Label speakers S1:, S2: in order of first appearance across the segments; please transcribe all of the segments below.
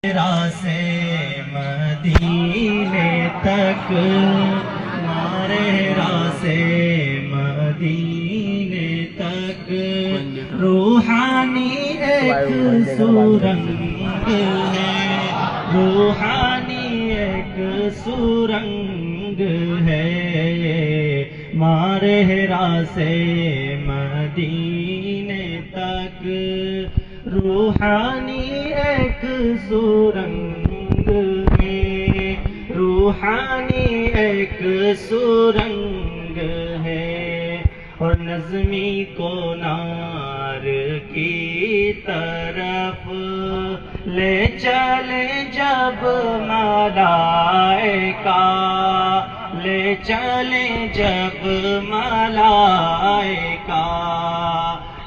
S1: سے مدینے تک مارے سے مدینے تک روحانی ایک سورنگ ہے، روحانی ایک سورنگ ہے، مارے سے مدینے تک روحانی ایک سورنگ ہے، روحانی ایک سورنگ ہے، اور نظمی کو نار کی طرف لے چلے جب ملائکہ، لے چلے جب ملائکہ،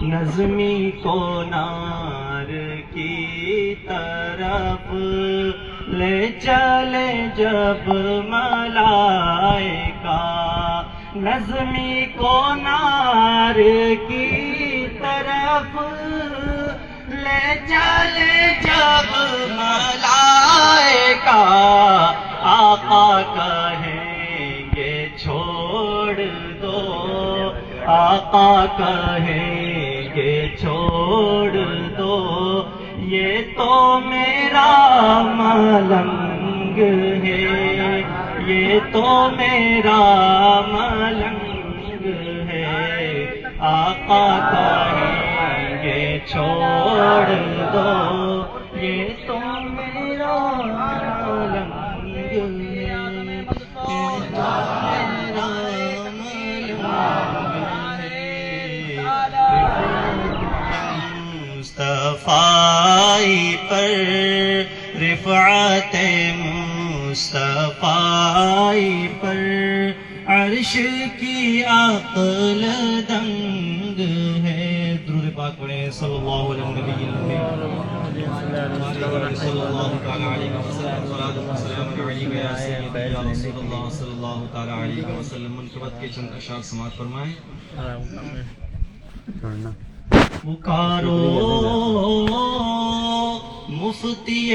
S1: نظمی کو نار کی طرف لے چلے جب ملائکہ، نظمی کو نار کی طرف لے چلے جب ملائکہ، آقا کہیں گے چھوڑ دو، آقا کہیں گے چھوڑ دو، یہ تو میرا ملنگ ہے، یہ تو میرا ملنگ ہے، آقا کہیں گے چھوڑ دو، یہ تو میرا ملنگ ہے، مصطفیٰ پر رفعت مصطفیٰ پر عرش کی عقل دنگ ہے۔ درود پاک پڑھیں صلی اللہ علیہ وسلم، صلی اللہ تعالی علیہ وسلم، صلاۃ و سلام علیک یا سیدی یا رسول اللہ صلی اللہ تعالی علیہ وسلم۔ منقبت کے چند اشعار سماعت فرمائیں۔ پکارو مفتی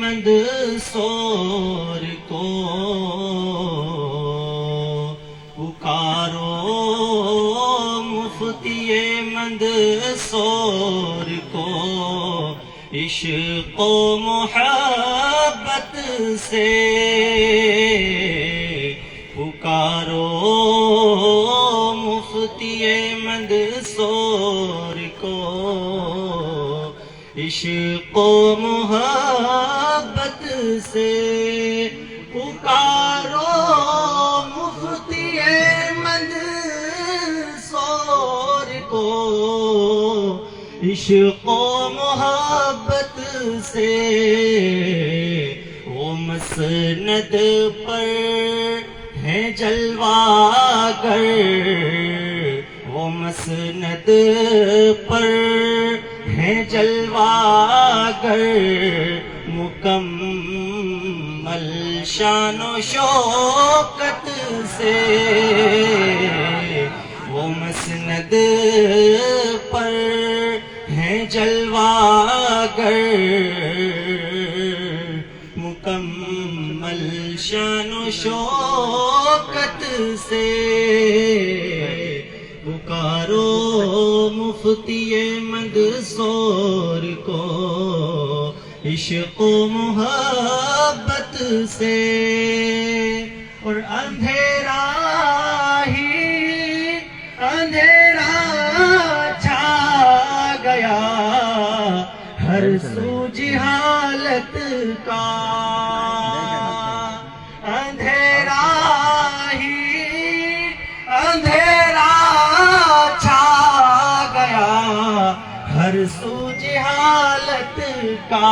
S1: مندسور کو، پکارو مفتی مندسور کو، عشق و محبت سے پکارو مفتی مندسور کو، عشق و محبت سے پکارو مفتی مندسور کو، عشق و محبت سے، وہ مسند پر ہے جلوہ گر، وہ مسند پر ہے جلوہ گر، مکمل شان و شوکت سے، وہ مسند پر ہے جلوہ گر، مکمل شان و شوکت سے، پکارو مفتی مندسور کو، عشق و محبت سے، اور اندھیرا ہی اندھیرا چھا گیا ہر سو جہالت کا، اندھیرا ہی اندھیرا چھا گیا ہر سو جہالت کا،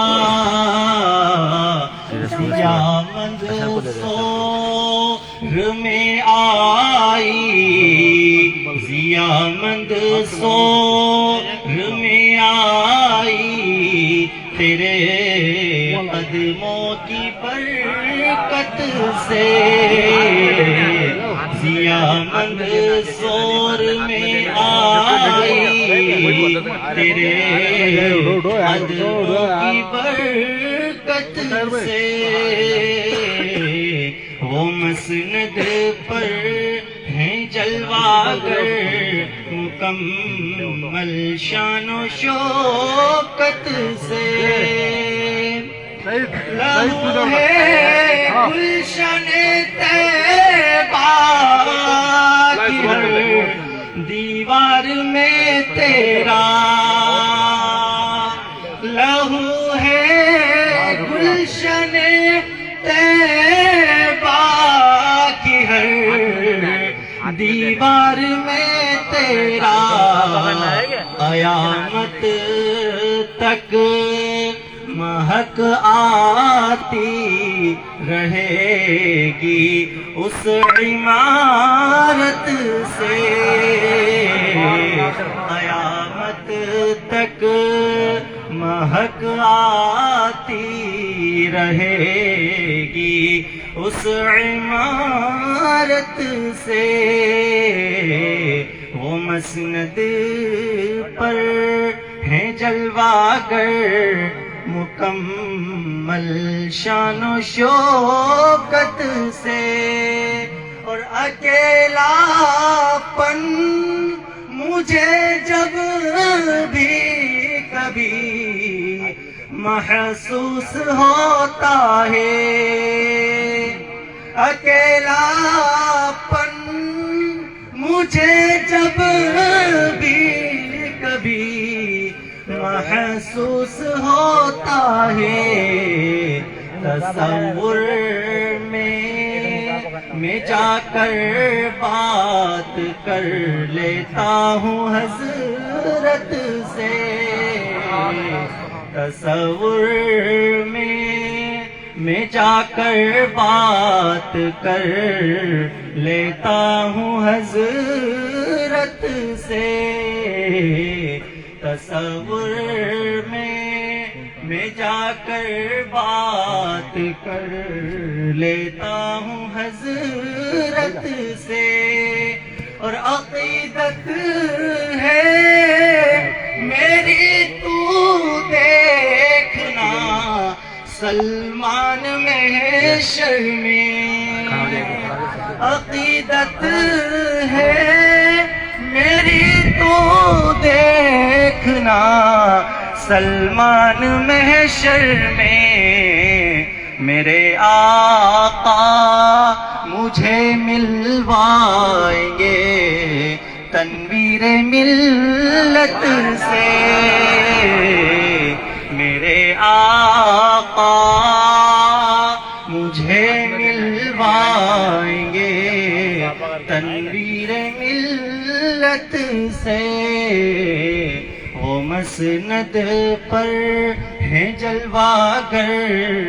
S1: ضیا مندسور میں آئی، ضیا مندسور میں آئی، تیرے قدموں کی برکت سے، ضیا مندسور میں آئی، تیرے قدموں کی برکت شوکت سے وہ مسند پر ہیں جلواگر مکمل شان و شوکت سے لہو ہے گلشن طیبہ کی ہر دیوار میں تیرا لہو ہے گلشن طیبہ کی ہر دیوار میں تیرا قیامت تک مہک آتی رہے گی اس عمارت سے قیامت تک مہک آتی رہے گی اس عمارت سے وہ مسند پر ہیں جلواگر مکمل شان و شوکت سے اور اکیلا پن مجھے جب بھی کبھی محسوس ہوتا ہے اکیلا پن مجھے جب بھی کبھی محسوس ہوتا ہے تصور میں جا کر بات کر لیتا ہوں حضرت سے تصور میں جا کر بات کر لیتا ہوں حضرت سے تصور میں جا کر بات کر لیتا ہوں حضرت سے اور عقیدت ہے میری تو دیکھنا سلمان محشر میں عقیدت ہے میری تو دیکھنا سلمان محشر میں میرے آقا مجھے ملوائیں گے تنویر ملت سے میرے آقا مجھے ملوائیں گے تنویر ملت سے وہ مسند پر ہیں جلواگر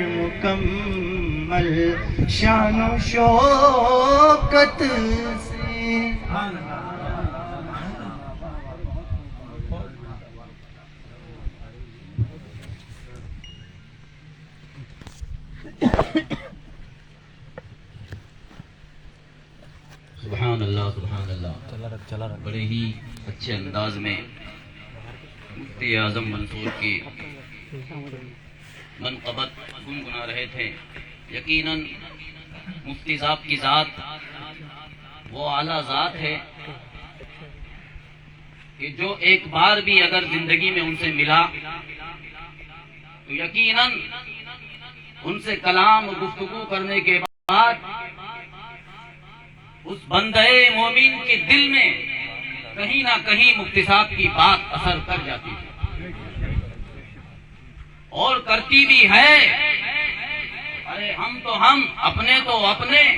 S1: مکمل شان و شوکت سے
S2: سبحان اللہ سبحان اللہ بڑے ہی اچھے انداز میں مفتی اعظم منصور کی منقبت گنگنا رہے تھے. یقیناً مفتی صاحب کی ذات وہ اعلیٰ ذات ہے کہ جو ایک بار بھی اگر زندگی میں ان سے ملا تو یقیناً ان سے کلام گفتگو کرنے کے بعد اس بندے مومن کے دل میں کہیں نہ کہیں مفتی صاحب کی بات اثر کر جاتی ہے اور کرتی بھی ہے. ارے ہم اپنے تو اپنے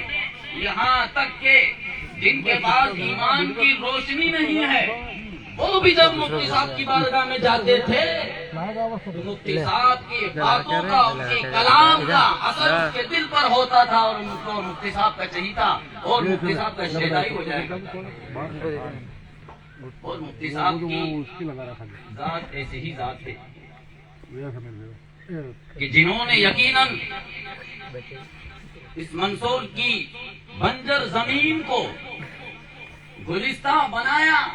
S2: یہاں تک کہ جن کے پاس ایمان کی روشنی نہیں ہے وہ بھی جب مفتی صاحب کی بارگاہ میں جاتے تھے مفتی صاحب کی باتوں کا ان کی کلام کا اثر اس کے دل پر ہوتا تھا اور ان کو مفتی صاحب کا چہیتا اور مفتی صاحب کا شہدائی ہو جائے گا. اور مفتی صاحب کی ذات ایسی ہی ذات ہے کہ جنہوں نے یقیناً اس منصور کی بنجر زمین کو گلستان بنایا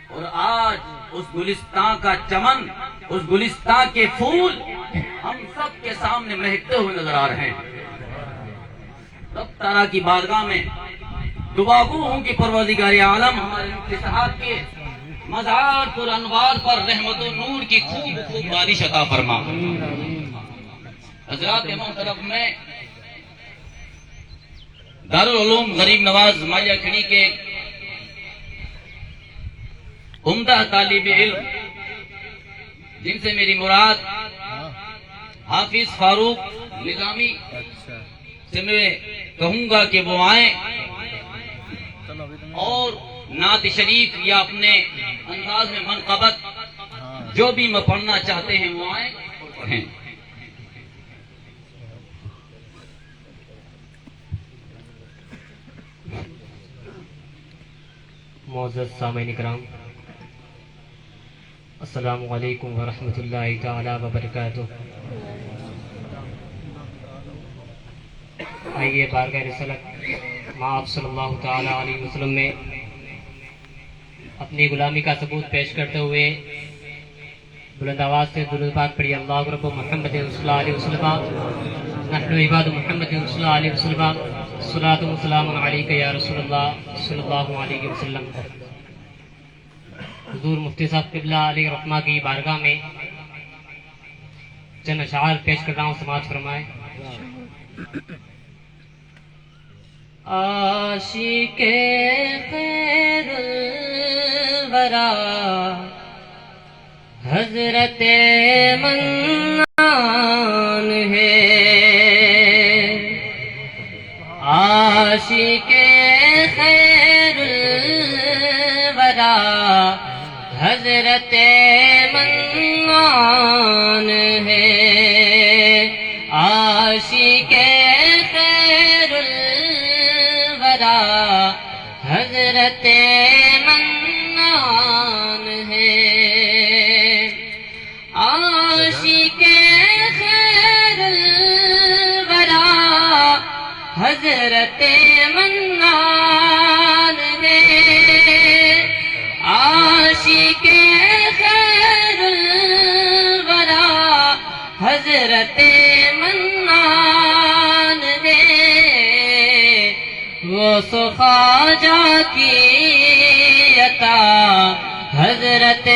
S2: اور آج اس گلستان کا چمن اس گلستان کے پھول ہم سب سب کے سامنے مہکتے ہوئے نظر آ رہے ہیں. رب تعالیٰ کی بارگاہ میں دعا گو ہوں کہ پروردگار عالم ہمارے مفتی صاحب کے مزار پر انوار پر رحمت و نور کی خوب خوب بارش عطا فرما. حضرات محترم، میں دارالعلوم غریب نواز مایا کھڑی کے عمدہ طالب علم جن سے میری مراد حافظ فاروق نظامی سے میں کہوں گا کہ وہ آئیں اور نعت شریف یا اپنے انداز میں منقبت جو بھی میں پڑھنا چاہتے ہیں وہ آئیں اور پڑھیں.
S3: معزز سامعین کرام، السلام علیکم ورحمۃ اللہ تعالی وبرکاتہ. آئیے بارگاہ رسالت آپ صلی اللہ تعالی علیہ وسلم میں اپنی غلامی کا ثبوت پیش کرتے ہوئے بلند آواز سے درود پاک پڑھی. اللہ رب محمد صلی اللہ علیہ وسلم نحن عباد محمد صلی اللہ علیہ وسلم صلاۃ و سلام علیک یا رسول اللہ صلی اللہ علیہ وسلم. حضور مفتی صاحب قبلہ علیہ رحمہ کی بارگاہ میں چند اشعار پیش کر رہا ہوں، سماعت فرمائے. عاشق خیر الورا حضرت منان ہے، عاشق خیر الورا حضرت منان ہے، عاشق خیر الورا حضرت منان ہے، عاشق خیر الورا حضرت منان ہے، عاشق خیر الورا حضرت منان ہے. وہ سو خواجہ کی عطا حضرت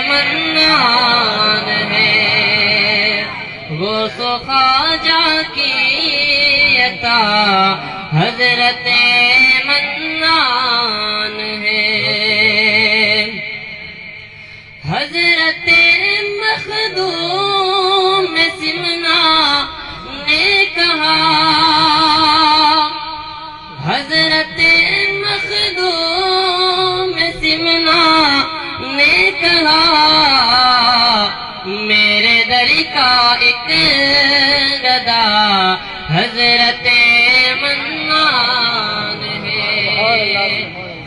S3: منان ہے، وہ سو خواجہ کی عطا حضرت منان ہے. حضرت مخدوم سمنا نے کہا، حضرت مخدوم سمنا نے کہا، میرے در کا ایک گدا حضرت منان ہے،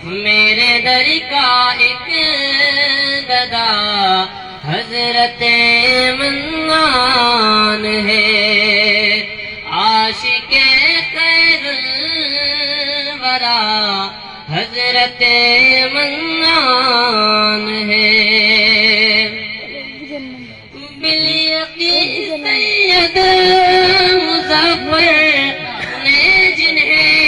S3: میرے در کا ایک گدا حضرت منان ہے، عاشق خیر الورا حضرت منان ہے. بالیقین سید مظفر نے جنہیں،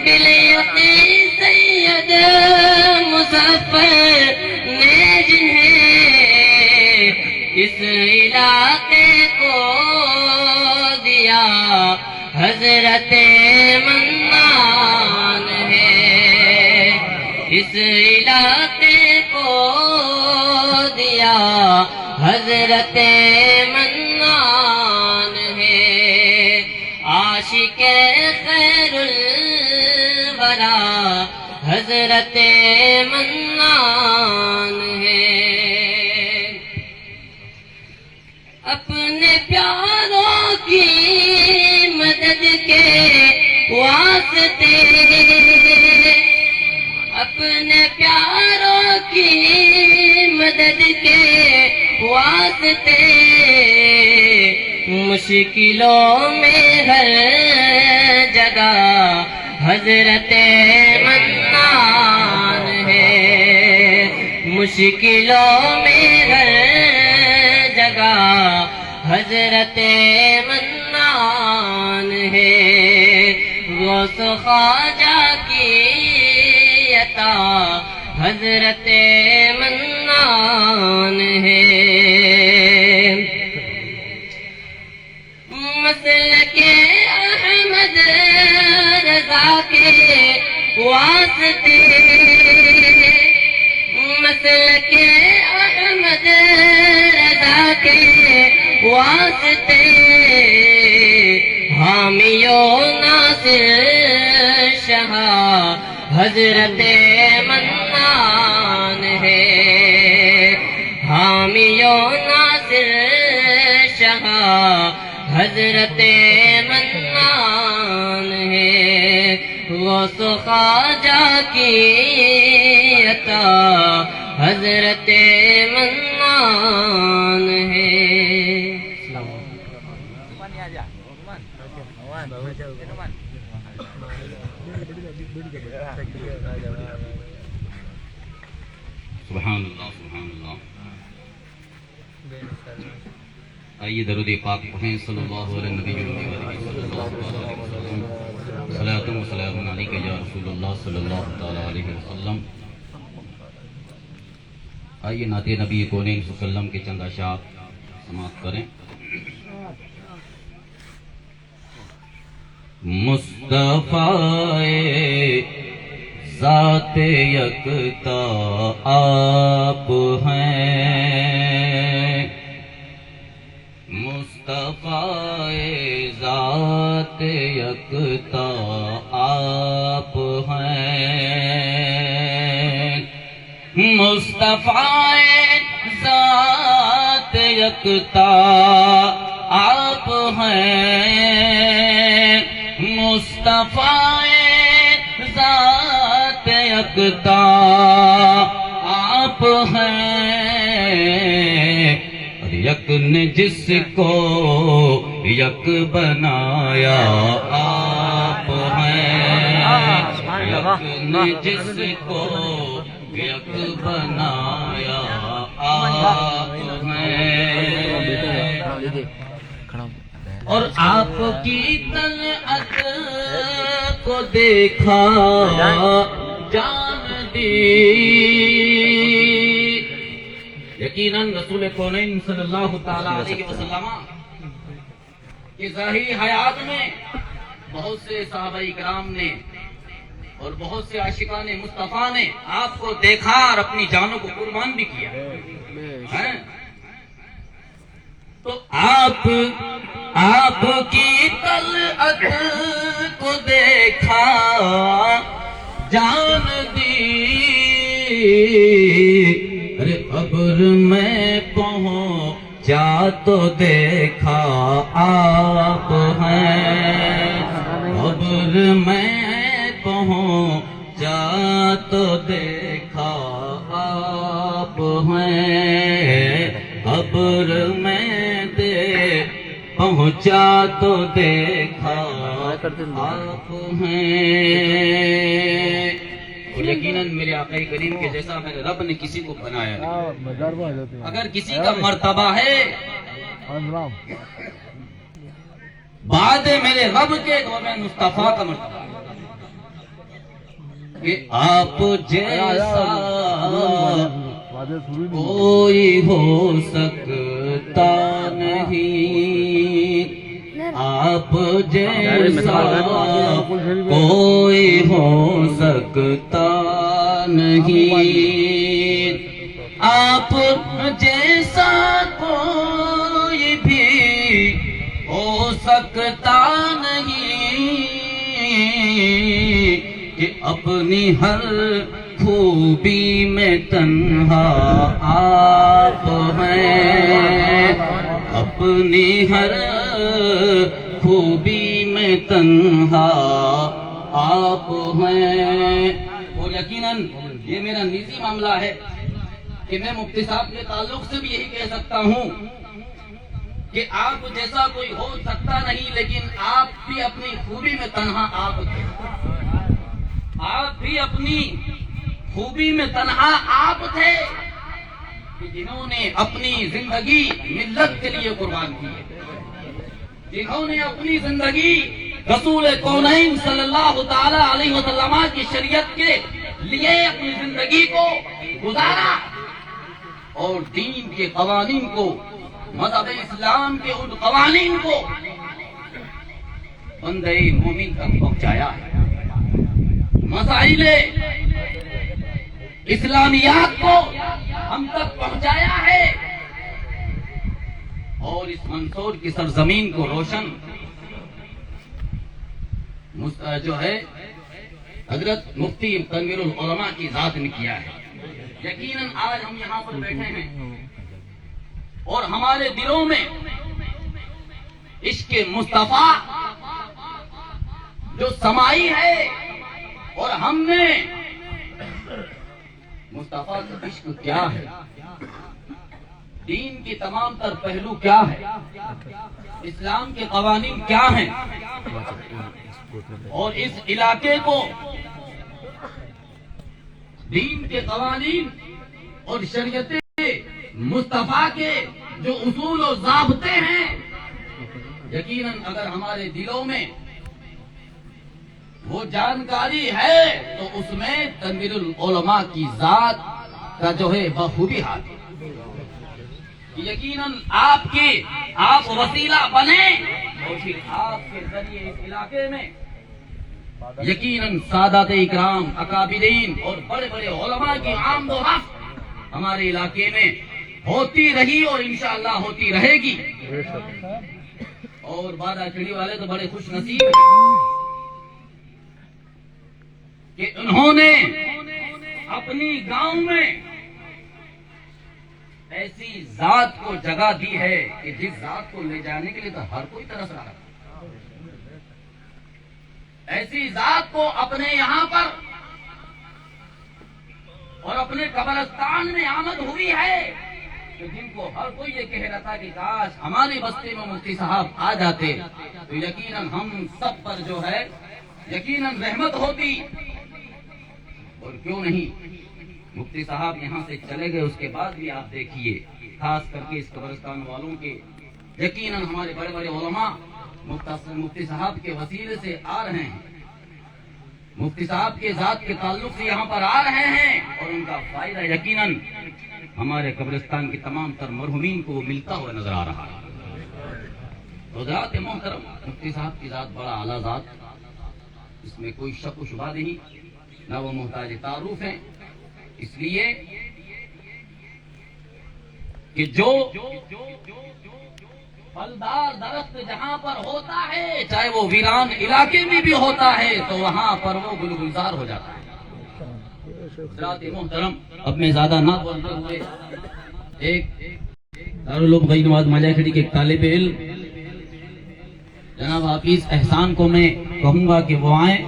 S3: بالیقین سید مظفر نے جنہیں اس علاقے کو دیا حضرت منان ہے، اس علاقے کو دیا حضرت منان ہے، عاشق خیر الورا حضرت منان ہے. اپنے پیاروں کی مدد کے واسطے، اپنے پیاروں کی مدد کے واسطے، مشکلوں میں ہر جگہ حضرت منان ہے، مشکلوں میں ہر جگہ حضرت منان ہے، غوث خواجہ کی عطا حضرت منان ہے۔ مسلک احمد رضا کے واسطے، مسلک احمد رضا کے واسطے، حامی و ناصر شاہ حضرت منان ہے، حامی و ناصر شاہ حضرت منان ہے، غوث خواجہ کی عطا حضرت منان ہے۔
S2: سبحان اللہ سبحان اللہ۔ آئیے درود پاک پڑھیں صلی اللہ علیہ نبی صلی اللہ علیہ وسلم۔ صلاۃ و سلام علیک یا رسول اللہ صلی اللہ تعالی علیہ وسلم۔ آئیے نعت نبی کونین صلی اللہ علیہ وسلم کے چند اشعار سماعت کریں۔ مصطفیٰ ذات یکتا آپ ہیں، مصطفیٰ ذات یکتا آپ ہیں، مصطفیٰ ذات یکتا آپ ہیں، مصطفیٰ ذات یکتا آپ ہیں، یک نے جس کو یک بنایا آپ ہیں، یک نے جس کو یک بنایا آپ ہیں، اور آپ کی طلعت کو دیکھا جان دی، یقیناً رسول کونین صلی اللہ تعالی علیہ وسلم کی ظاہری حیات میں بہت سے صحابہ کرام نے اور بہت سے عاشقان مصطفیٰ نے آپ کو دیکھا اور اپنی جانوں کو قربان بھی کیا ہے۔ تو آپ کی طلعت کو دیکھا جان دی، ارے قبر میں پہنچا تو دیکھا آپ ہیں، قبر میں پہنچا تو دیکھا آپ ہیں، قبر میں پہنچا تو دیکھا آپ ہیں، اور یقیناً میرے آقا کریم کے جیسا میرے رب نے کسی کو بنایا نہیں۔ اگر کسی کا مرتبہ ہے بعد میرے رب کے تو میں مصطفیٰ کا مرتبہ کہ آپ جیسا کوئی ہو سکتا نہیں، آپ جیسا کوئی ہو سکتا نہیں، آپ جیسا کوئی بھی ہو سکتا نہیں، کہ اپنی ہر خوبی میں تنہا آپ ہیں، اپنی ہر خوبی میں تنہا آپ ہیں۔ اور یقیناً یہ میرا نجی معاملہ ہے کہ میں مفتی صاحب کے تعلق سے بھی یہی کہہ سکتا ہوں کہ آپ جیسا کوئی ہو سکتا نہیں، لیکن آپ بھی اپنی خوبی میں تنہا آپ تھے، آپ بھی اپنی خوبی میں تنہا آپ تھے کہ جنہوں نے اپنی زندگی ملت کے لیے قربان کی ہے۔ جنہوں نے اپنی زندگی رسول کونین صلی اللہ تعالی علیہ وسلم کی شریعت کے لیے اپنی زندگی کو گزارا اور دین کے قوانین کو، مذہب اسلام کے ان قوانین کو بندے مومن تک پہنچایا ہے، مسائل اسلامیات کو ہم تک پہنچایا ہے اور اس منصور کی سرزمین کو روشن جو ہے حضرت مفتی تنویر العلماء کی ذات نے کیا ہے۔ یقیناً آج ہم یہاں پر بیٹھے ہیں اور ہمارے دلوں میں عشق مصطفیٰ جو سمائی ہے اور ہم نے مصطفیٰ کا عشق کیا ہے، دین کی تمام تر پہلو کیا ہے، اسلام کے قوانین کیا ہیں، اور اس علاقے کو دین کے قوانین اور شریعت مصطفیٰ کے جو اصول و ضابطے ہیں، یقیناً اگر ہمارے دلوں میں وہ جانکاری ہے تو اس میں تنویر العلماء کی ذات کا جو ہے بخوبی ہاتھ ہے۔ یقیناً آپ وسیلہ بنے اور پھر آپ کے ذریعے اس علاقے میں یقیناً سادات اکرام، اکابرین اور بڑے بڑے علماء کی آمد و رفت ہمارے علاقے میں ہوتی رہی اور انشاءاللہ ہوتی رہے گی۔ اور بادہ چڑی والے تو بڑے خوش نصیب ہیں کہ انہوں نے اپنی گاؤں میں ایسی ذات کو جگہ دی ہے کہ جس ذات کو لے جانے کے لیے تو ہر کوئی ترس رہا ہے، ایسی ذات کو اپنے یہاں پر اور اپنے قبرستان میں آمد ہوئی ہے کہ جن کو ہر کوئی یہ کہہ رہا تھا کہ کاش ہماری بستی میں مفتی صاحب آ جاتے تو یقیناً ہم سب پر جو ہے یقیناً رحمت ہوتی۔ اور کیوں نہیں، مفتی صاحب یہاں سے چلے گئے، اس کے بعد بھی آپ دیکھیے خاص کر کے اس قبرستان والوں کے یقیناً ہمارے بڑے بڑے علماء مفتی صاحب کے وسیلے سے آ رہے ہیں، مفتی صاحب کے ذات کے تعلق سے یہاں پر آ رہے ہیں اور ان کا فائدہ یقیناً ہمارے قبرستان کے تمام تر مرحومین کو ملتا ہوا نظر آ رہا ہے۔ حضرات محترم، مفتی صاحب کی ذات بڑا اعلیٰ ذات، اس میں کوئی شک و شبہ نہیں، نہ وہ محتاج تعارف ہیں، اس لیے کہ جو پھلدار درخت جہاں پر ہوتا ہے چاہے وہ ویران علاقے میں بھی ہوتا ہے تو وہاں پر وہ گل گلزار ہو جاتا ہے۔ حضرات محترم، اب میں زیادہ نہ بولتے ہوئے ایک دارالعلوم غنی نواز مالیہ کھڑی کے ایک طالب علم جناب حافظ احسان کو میں کہوں گا کہ وہ آئیں۔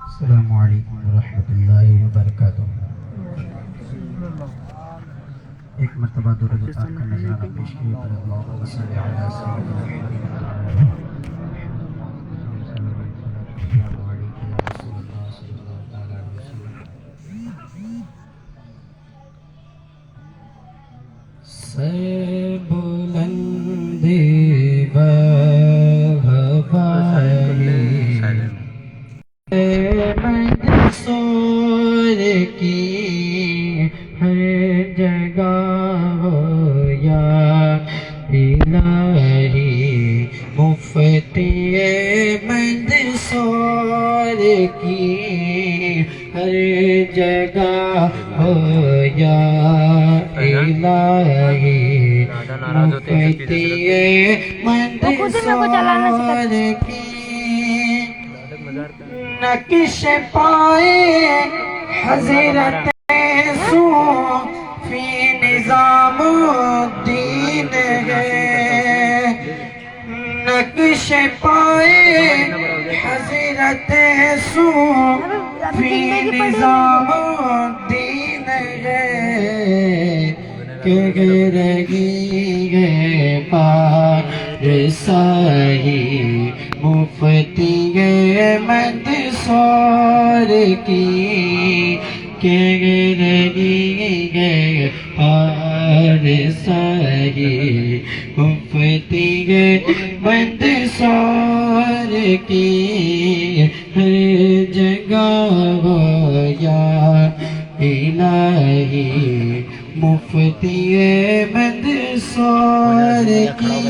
S4: السلام علیکم ورحمۃ اللہ وبرکاتہ۔ ایک مرتبہ درود پاک کا نظرانہ پیش کیے پر اللہم صلی علی سیدنا سے بلندی و منصور کی ہر جگہ ہو یا الہی، مفتی منصور کی ہر جگہ ہو یا الہی، مفتی منصور کی نقش پائے حضرت سو فی نظام الدین ہے، نقش پائے حضرت سو فی نظام الدین ہے، کہ رہی ہے پار سائی
S5: مفتی مندسور کی کہ رہی گئے ہار ساری مفتی مندسور کی ہر جگہ ہو یا الہی مفتی مندسور کی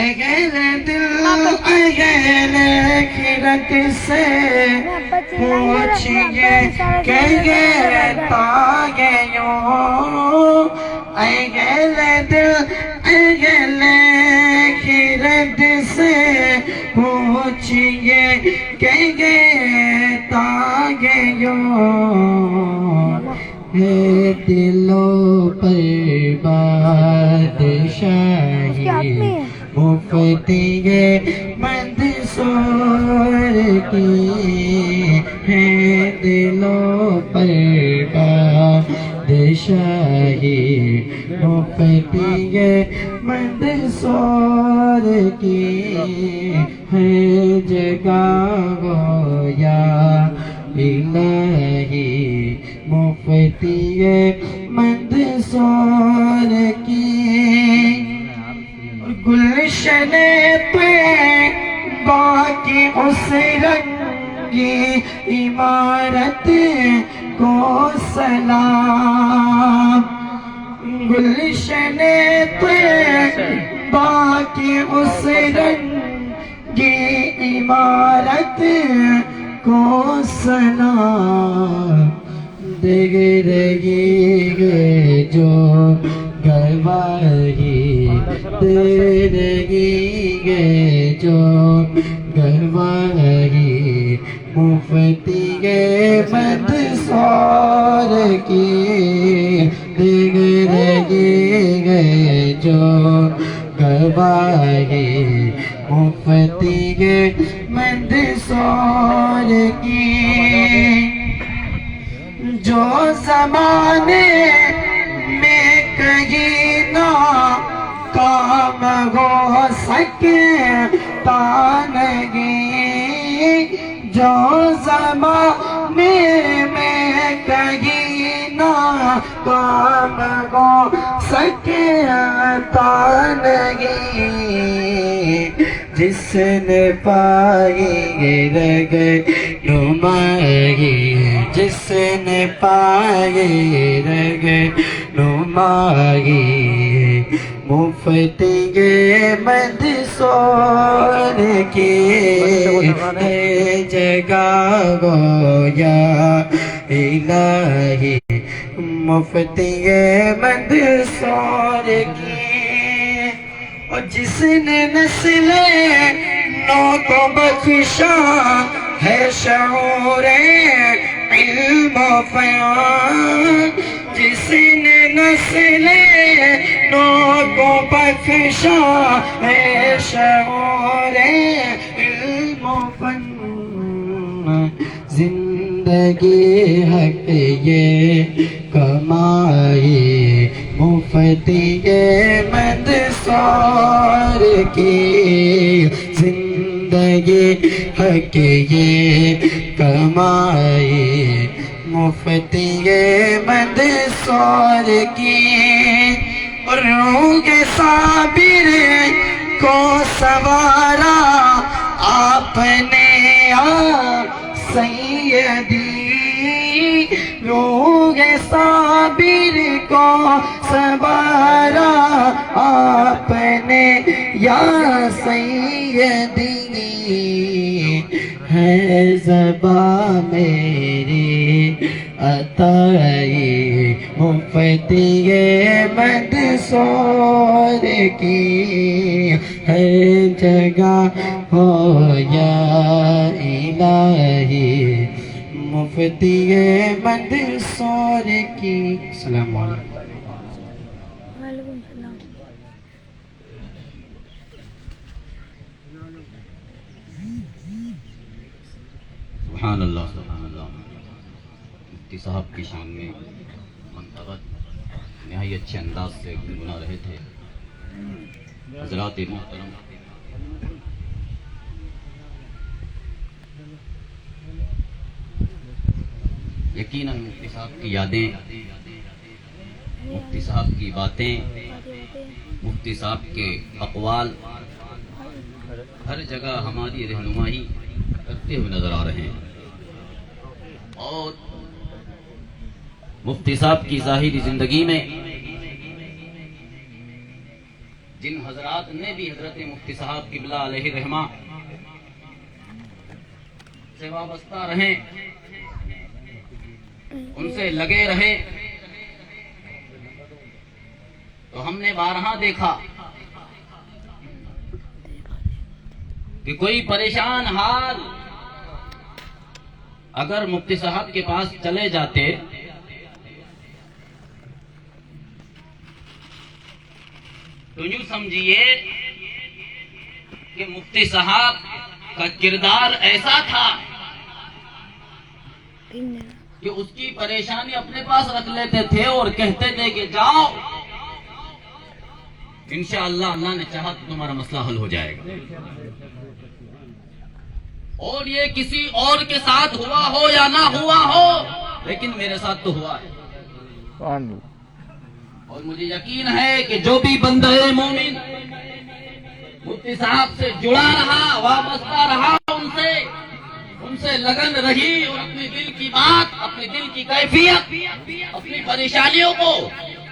S5: اگل دل اگل خیرت سے پوچھئے کہے تاگیوں اگل دل اگل خیرت سے پوچھئے کہے تاگیوں ہے دلوں پر بادشاہی مفتی مندسور کی ہے دلوں پر بادشاہی مفتی مندسور کی ہے جگہ گویا الہی مفتی مندسور کی گلشن پہ باقی اس رنگی عمارت کو سلام گلشن پہ باقی اس رنگی عمارت کو سلام دیکھ رہی ہے جو گواہی دے رہی ہے جو گواہی مفتی مندسور کی دیکھ رہی ہے جو گواہی مفتی مندسور کی جو زمانے میں کہیں نہ کام ہو سکتا نہیں جو زمانے میں کہیں نہ کام ہو سکتا نہیں جس نے پائی رگ نمائی جس نے پائی رگ نمائی مفتی مندسور کی ہے جگہ گویا الہی مفتی مندسور کی اور جس نے نسل نو کو بخشا ہے شعور علم و فیاض جس نے نسل نو کو بخشا ہے شعور علم و فن زندگی حق یہ کمائی مفتی مندسور کی زندگی حق یہ کمائی مفتی مندسور کی روح صابر کو سوارا آپ نے سیدی روح صابر کو سوارا آپ نے یا سیدی ہے زباں میری عطائی مفتی مندسور کی ہے جگہ ہو یا الہی مفتی مندسور کی. السلام علیکم.
S2: سبحان اللہ سبحان اللہ. مفتی صاحب کی شان میں منتقد نہایت اچھے انداز سے گنگنا رہے تھے. حضرات محترم یقیناً مفتی صاحب کی یادیں، مفتی صاحب کی باتیں، مفتی صاحب کے اقوال ہر جگہ ہماری رہنمائی کرتے ہوئے نظر آ رہے ہیں، اور مفتی صاحب کی ظاہری زندگی میں جن حضرات نے بھی حضرت مفتی صاحب قبلہ علیہ رحمہ سے وابستہ رہے، ان سے لگے رہے، تو ہم نے بارہا دیکھا کہ کوئی پریشان حال اگر مفتی صاحب کے پاس چلے جاتے تو یوں سمجھیے کہ مفتی صاحب کا کردار ایسا تھا کہ اس کی پریشانی اپنے پاس رکھ لیتے تھے اور کہتے تھے کہ جاؤ، انشاءاللہ اللہ نے چاہا تو تمہارا مسئلہ حل ہو جائے گا۔ اور یہ کسی اور کے ساتھ ہوا ہو یا نہ ہوا ہو، لیکن میرے ساتھ تو ہوا ہے، اور مجھے یقین ہے کہ جو بھی بندہ مومن مفتی صاحب سے جڑا رہا، وابستہ رہا، ان سے لگن رہی، اور اپنے دل کی بات، اپنے دل کی کیفیت، اپنی پریشانیوں کو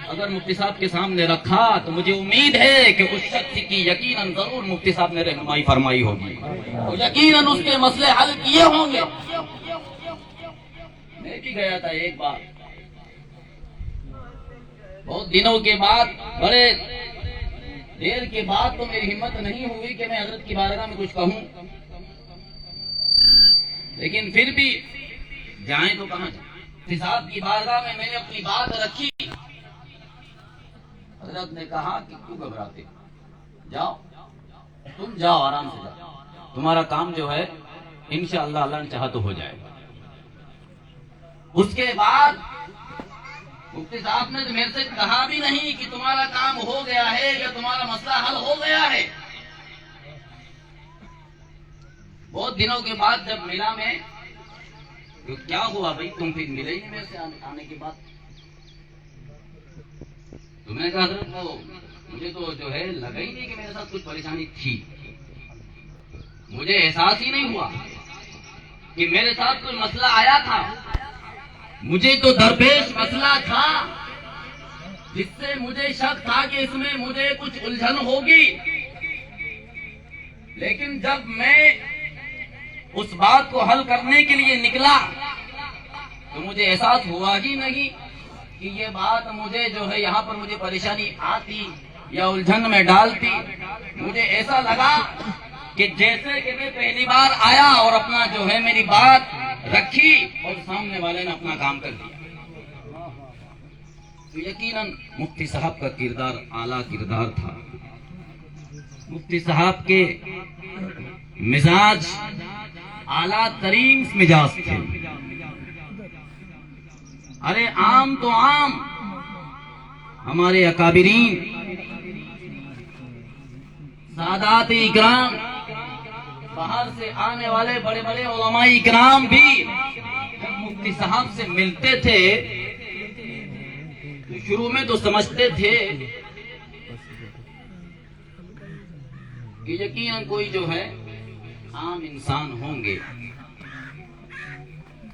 S2: اگر مفتی صاحب کے سامنے رکھا تو مجھے امید ہے کہ اس شخص کی یقیناً ضرور مفتی صاحب نے رہنمائی فرمائی ہوگی، اور یقیناً اس کے مسئلے حل کیے ہوں گے۔ میں بھی گیا تھا ایک بار، بہت دنوں کے بعد، بڑے دیر کے بعد تو میری ہمت نہیں ہوئی کہ میں حضرت کی بارگاہ میں کچھ کہوں، لیکن پھر بھی جائیں تو کہاں جائیں۔ مفتی صاحب کی بارگاہ میں نے اپنی بات رکھی، حضرت نے کہا کہ کیوں گھبراتے، جاؤ، تم جاؤ، آرام سے جاؤ، تمہارا کام جو ہے انشاءاللہ اللہ نے چاہا تو ہو جائے گا۔ اس کے بعد مفتی صاحب نے میرے سے کہا بھی نہیں کہ تمہارا کام ہو گیا ہے یا تمہارا مسئلہ حل ہو گیا ہے۔ بہت دنوں کے بعد جب ملا میں، تو کیا ہوا بھائی، تم پھر ملے ہی نہیں میرے سے آنے کے بعد؟ تو میں نے کہا حضرت وہ مجھے تو جو ہے لگا ہی نہیں کہ میرے ساتھ کچھ پریشانی تھی، مجھے احساس ہی نہیں ہوا کہ میرے ساتھ کوئی مسئلہ آیا تھا۔ مجھے تو درپیش مسئلہ تھا جس سے مجھے شک تھا کہ اس میں مجھے کچھ الجھن ہوگی، لیکن جب میں اس بات کو حل کرنے کے لیے نکلا تو مجھے احساس ہوا ہی نہیں کہ یہ بات مجھے جو ہے یہاں پر مجھے پریشانی آتی یا الجھن میں ڈالتی۔ مجھے ایسا لگا کہ جیسے کہ میں پہلی بار آیا اور اپنا جو ہے میری بات رکھی اور سامنے والے نے اپنا کام کر دیا۔ تو یقیناً مفتی صاحب کا کردار اعلیٰ کردار تھا، مفتی صاحب کے مزاج اعلیٰ ترین مزاج تھے۔ ارے عام تو عام ہمارے اکابرین سادات اکرام، باہر سے آنے والے بڑے بڑے علماء اکرام بھی جب مفتی صاحب سے ملتے تھے تو شروع میں تو سمجھتے تھے کہ یقیناً کوئی جو ہے عام انسان ہوں گے،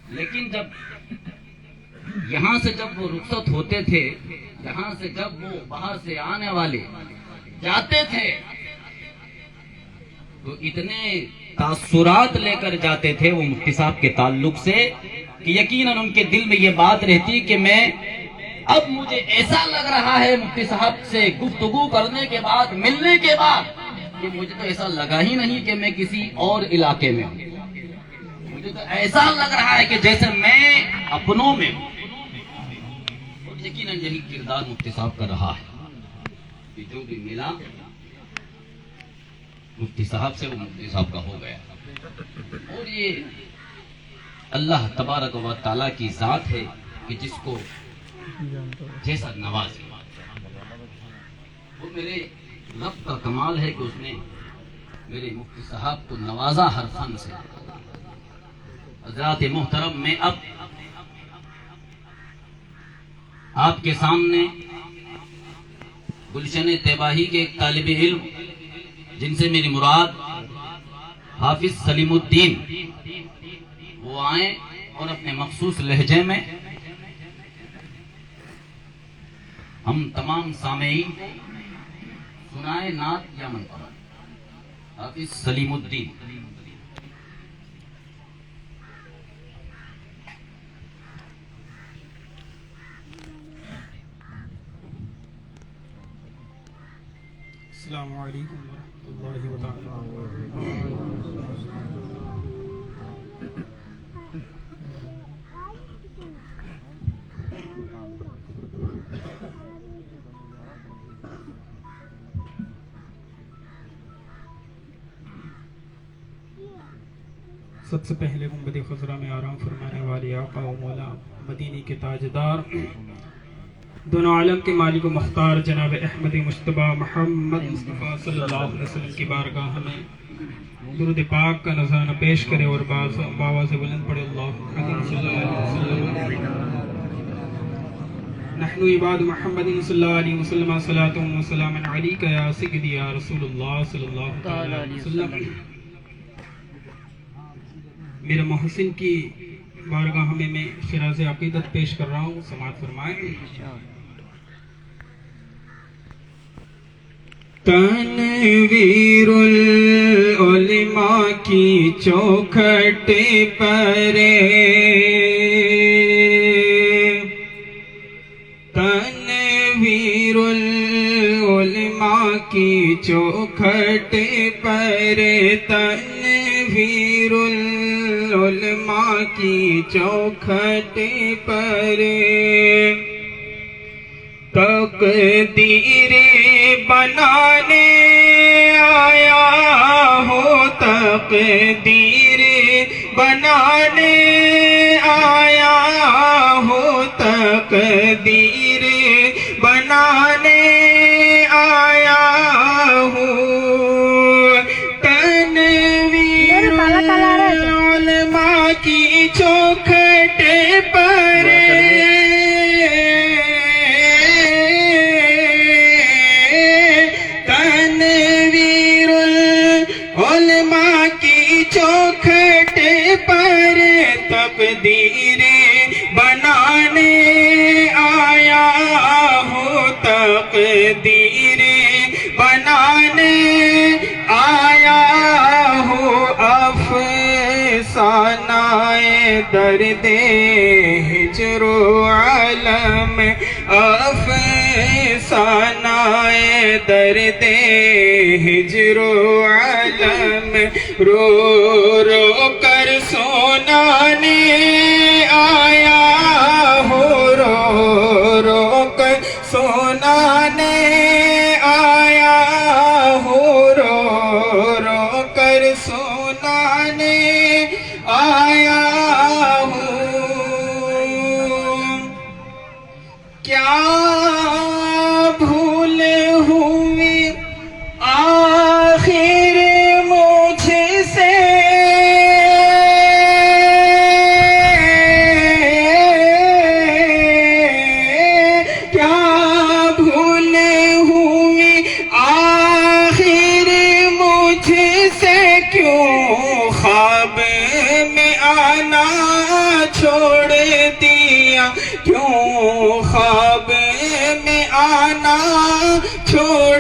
S2: لیکن جب یہاں سے جب وہ رخصت ہوتے تھے، یہاں سے جب وہ باہر سے آنے والے جاتے تھے تو اتنے تاثرات لے کر جاتے تھے وہ مفتی صاحب کے تعلق سے کہ یقیناً ان کے دل میں یہ بات رہتی کہ میں اب مجھے ایسا لگ رہا ہے مفتی صاحب سے گفتگو کرنے کے بعد، ملنے کے بعد، کہ مجھے تو ایسا لگا ہی نہیں کہ میں کسی اور علاقے میں ہوں، مجھے تو ایسا لگ رہا ہے کہ جیسے میں اپنوں میں ہوں۔ یقیناً یہی کردار مفتی صاحب کا رہا ہے کہ جو بھی ملا مفتی صاحب سے وہ مفتی صاحب کا ہو گیا، اور یہ اللہ تبارک و تعالیٰ کی ذات ہے کہ جس کو جیسا نوازے۔ وہ میرے رب کا کمال ہے کہ اس نے میرے مفتی صاحب کو نوازا ہر فن سے۔ حضرات محترم، میں اب آپ کے سامنے گلشن طیباہی کے ایک طالب علم جن سے میری مراد حافظ سلیم الدین وہ آئیں اور اپنے مخصوص لہجے میں ہم تمام سامعین کو سنائے نعت یا منقبت. حافظ سلیم الدین.
S6: السلام علیکم ورحمۃ اللہ وبرکاتہ. سب سے پہلے گنبد خضرا میں آرام فرمانے والے آقا و مولا مدینے کے تاجدار دونوں عالم کے مالک و مختار جناب احمد مجتبیٰ محمد مصطفیٰ صلی اللہ علیہ وسلم کی بارگاہ میں درود پاک کا نذرانہ پیش کرے اور باواز بلند پڑے. اللہم صلی اللہ علیہ وسلم. نحن عباد محمد صلی اللہ علیہ وسلم صلاۃ و سلام علیک یا سیدی یا رسول اللہ صلی اللہ علیہ وسلم. میرے محسن کی بارگاہ میں خراز عقیدت پیش کر رہا ہوں, سماعت فرمائیں. تنویر العلماء کی چوکھٹ پر تنویر العلماء کی چوکھٹ پر تنویر العلماء کی چوکھٹ پر تقدیر بنانے آیا ہو تقدیر بنانے آیا ہو تقدیر بنانے آیا ہو تنویر العلماء کی چوکھٹ پر تنویر العلماء کی چوکھٹ پر تقدیر بنانے آیا ہو تقدیر بنانے آیا ہو افسانہ درد ہجر و علم افسانہ درد ہجر و علم رو رو کر سنانے آیا ہو رو رو کر سنانے آیا ہو رو رو کر سنانے آیا ہوں. کیا بھول ہوئی آخر مجھ سے کیا بھول ہوئی آخر مجھ سے کیوں خواب میں آنا چھوڑ دیا کیوں خواب میں آنا چھوڑ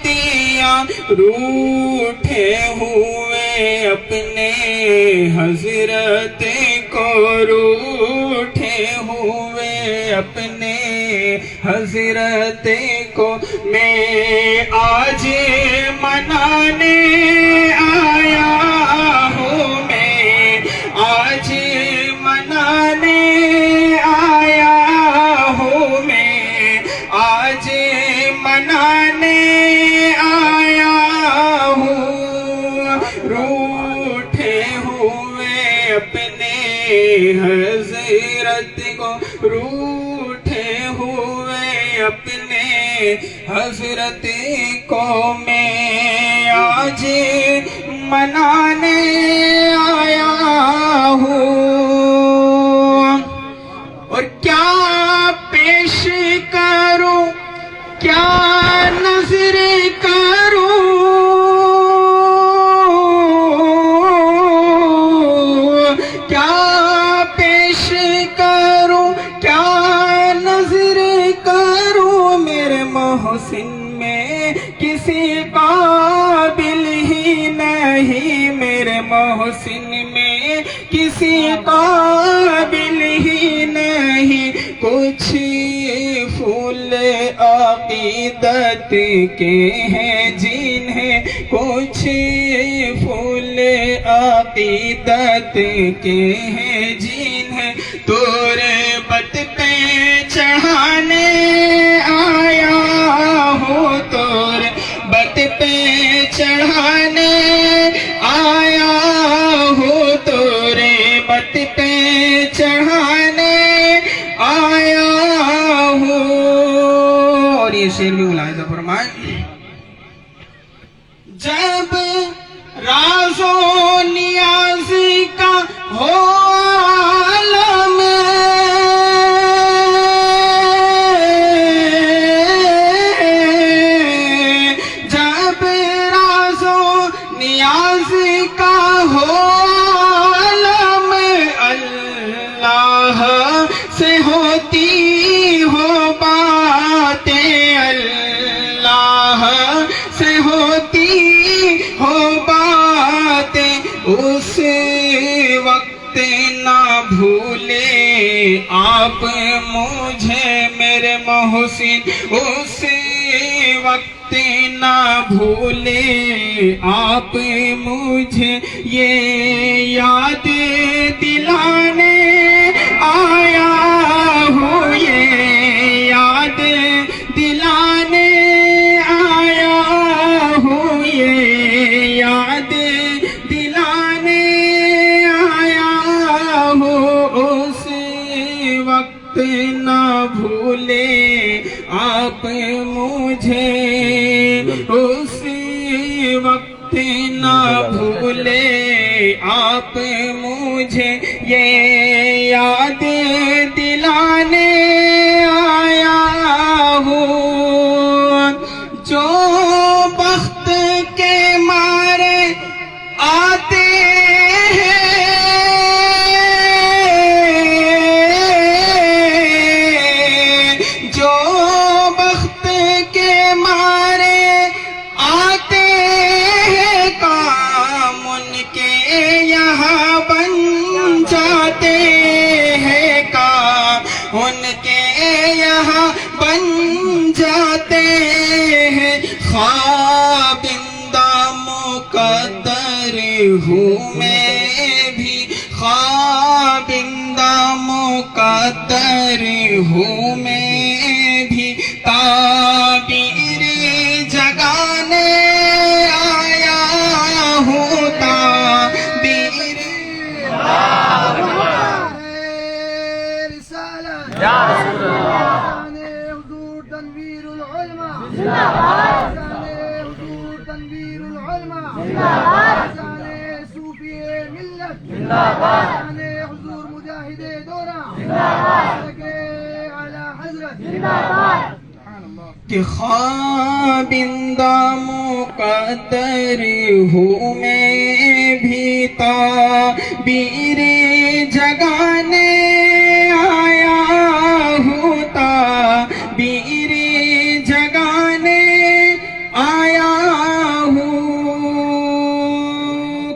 S6: دیا روٹھے ہوئے اپنے حضرت کو روٹھے ہوئے اپنے حضرت کو میں آج منانے آیا ہوں میں آج منانے آیا ہوں میں آج منانے آیا ہوں روٹھے ہوئے اپنے حضرت کو روٹھے ہوئے اپنے حضرت کو میں آج منانے آیا ہوں. اور کیا پیش محسن میں کسی قابل ہی نہیں، کچھ پھول عقیدت کے ہیں جنہیں، کچھ پھول عقیدت کے ہیں جنہیں تربت پہ چڑھانے آیا ہوں، تربت پہ چڑھانے آیا ہوں، تربت پہ چڑھانے آیا ہوں. اور یہ شعر بھی ملاحظہ فرمائیں، جب راز و نیاز کا ہو عالم، جب راز و نیاز کا ہو عالم، اللہ سے ہوتی ہو باتیں، اللہ سے ہوتی ہو باتیں، اس وقت نہ بھولے آپ مجھے میرے محسن، اس وقت نہ بھولے آپ مجھے، یہ یاد دلانے آیا ہوں، یہ یاد دلانے آیا ہوں، یہ یاد دلانے آیا ہوں، اس وقت نہ بھولے آپ مجھے، اس وقت نہ بھولے آپ مجھے، یہ یاد دلانے آیا ہوں. جو بخت کے مارے آتے ہیں، جو بخت کے مارے آتے ہیں، کام ان کے یہاں بن جاتے ہیں، کام ان کے یہاں بن جاتے ہیں. خوابندہ مقدر ہوں میں بھی، خوابندہ مقدر ہوں میں بھی، تعبیر جگانے آیا ہوں، تعبیر
S7: حضور تنویر العلماء حضور تنویر العلماء صوفی ملت حضور مجاہد دورہ اعلی حضرت.
S6: کہ خوابندہ مقدر ہوں میں بھی، تعبیر جگانے آیا ہوں، تعبیر جگانے آیا ہوں.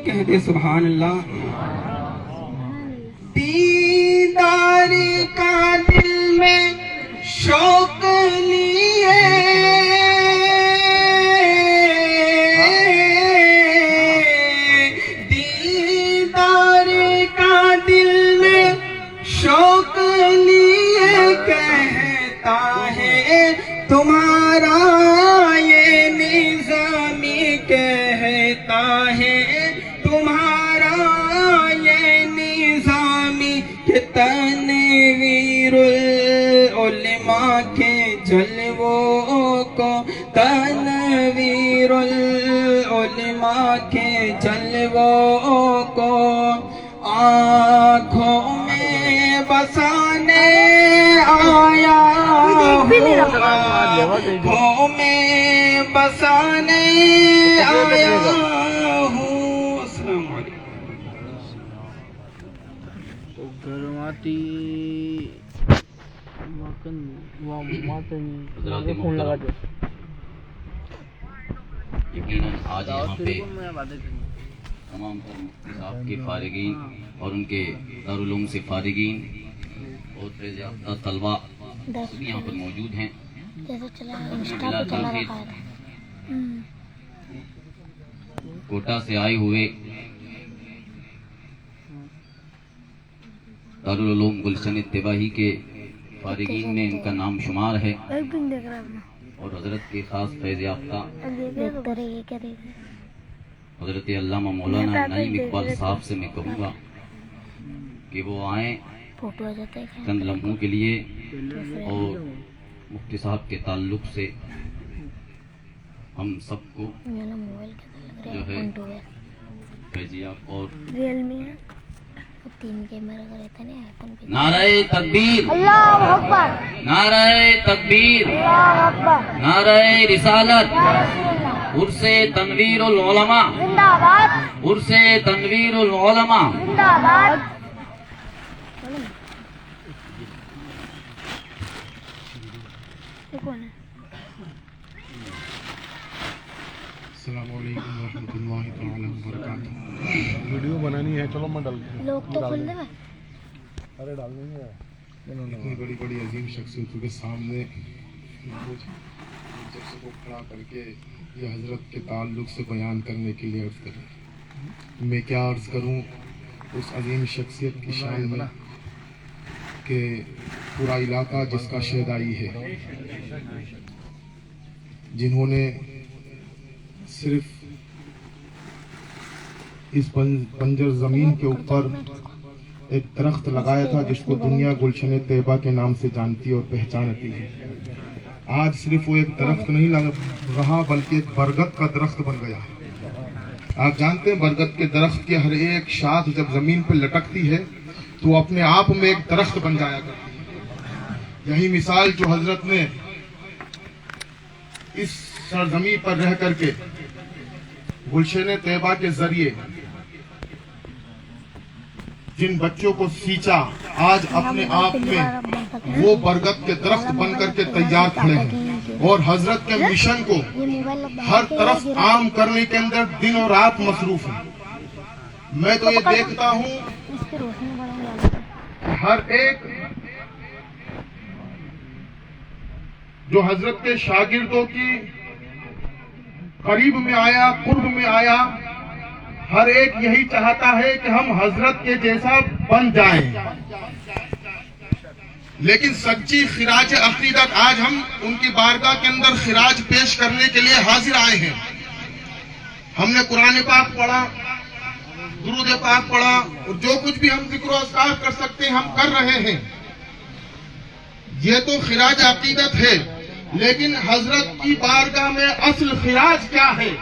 S6: کہتے سبحان اللہ. دیدار کا دل میں شوق لیے، دیدار کا دل میں شوق لیے، کہتا ہے تمہارا یہ نظامی، کہتا ہے تمہارا یہ نظامی، کہ تنویر العلماء کے جلووں کو، تنویر العلماء کے جلووں کو آنکھوں میں بسانے آیا ہوں، آنکھوں میں بسانے آیا ہوں. السلام علیکم.
S2: یقیناً آج یہاں پہ تمام تر مفتی صاحب کے فارغین اور ان کے دارالعلوم سے فارغین اور فیض یافتہ طلباء سب یہاں پر موجود ہیں. بلا تاخیر کوٹا سے آئے ہوئے دارالعلوم گلشن طباہی کے فارغین میں ان کا نام شمار ہے اور حضرت کے خاص فیض یافتہ حضرت علامہ مولانا نعیم اقبال صاحب سے میں کہوں گا کہ وہ آئیں چند لمحوں کے لیے اور مفتی صاحب کے تعلق سے ہم سب کو جو ہے فیضیاب اور نعرہ تکبیر، نعرہ تکبیر، نعرہ رسالت، عرس تنویر العلماء، عرس تنویر العلماء.
S8: السلام علیکم ورحمۃ اللہ تعالی وبرکاتہ. ویڈیو بنانی ہے، چلو میں ڈال لوگ تو کھل دے. ارے ڈال دیں گے. اتنی بڑی بڑی عظیم شخصیتوں کے سامنے جلسے کو کھڑا کر کے یہ حضرت کے تعلق سے بیان کرنے کے لیے عرض کریں. میں کیا عرض کروں اس عظیم شخصیت کی شان میں کہ پورا علاقہ جس کا شہدائی ہے، جنہوں نے صرف اس بنجر زمین کے اوپر ایک درخت لگایا تھا جس کو دنیا گلشن طیبہ کے نام سے جانتی اور پہچانتی ہے. آج صرف وہ ایک درخت نہیں رہا بلکہ ایک برگد کا درخت بن گیا. آپ جانتے ہیں برگد کے درخت کے ہر ایک شاخ جب زمین پہ لٹکتی ہے تو اپنے آپ میں ایک درخت بن جایا کرتی ہے. یہی مثال جو حضرت نے اس سرزمین پر رہ کر کے گلشن طیبہ کے ذریعے جن بچوں کو سینچا، آج اپنے آپ میں وہ برگد کے درخت بن کر کے تیار کھڑے ہیں اور حضرت کے مشن کو ہر طرف عام کرنے کے اندر دن اور رات مصروف ہیں. میں تو یہ دیکھتا ہوں ہر ایک جو حضرت کے شاگردوں کی قریب میں آیا، قرب میں آیا، ہر ایک یہی چاہتا ہے کہ ہم حضرت کے جیسا بن جائیں. لیکن سچی خراج عقیدت آج ہم ان کی بارگاہ کے اندر خراج پیش کرنے کے لیے حاضر آئے ہیں. ہم نے قرآن پاک پڑھا، درود پاک پڑھا اور جو کچھ بھی ہم ذکر و اذکار کر سکتے ہیں ہم کر رہے ہیں. یہ تو خراج عقیدت ہے، لیکن حضرت کی بارگاہ میں اصل خراج کیا ہے؟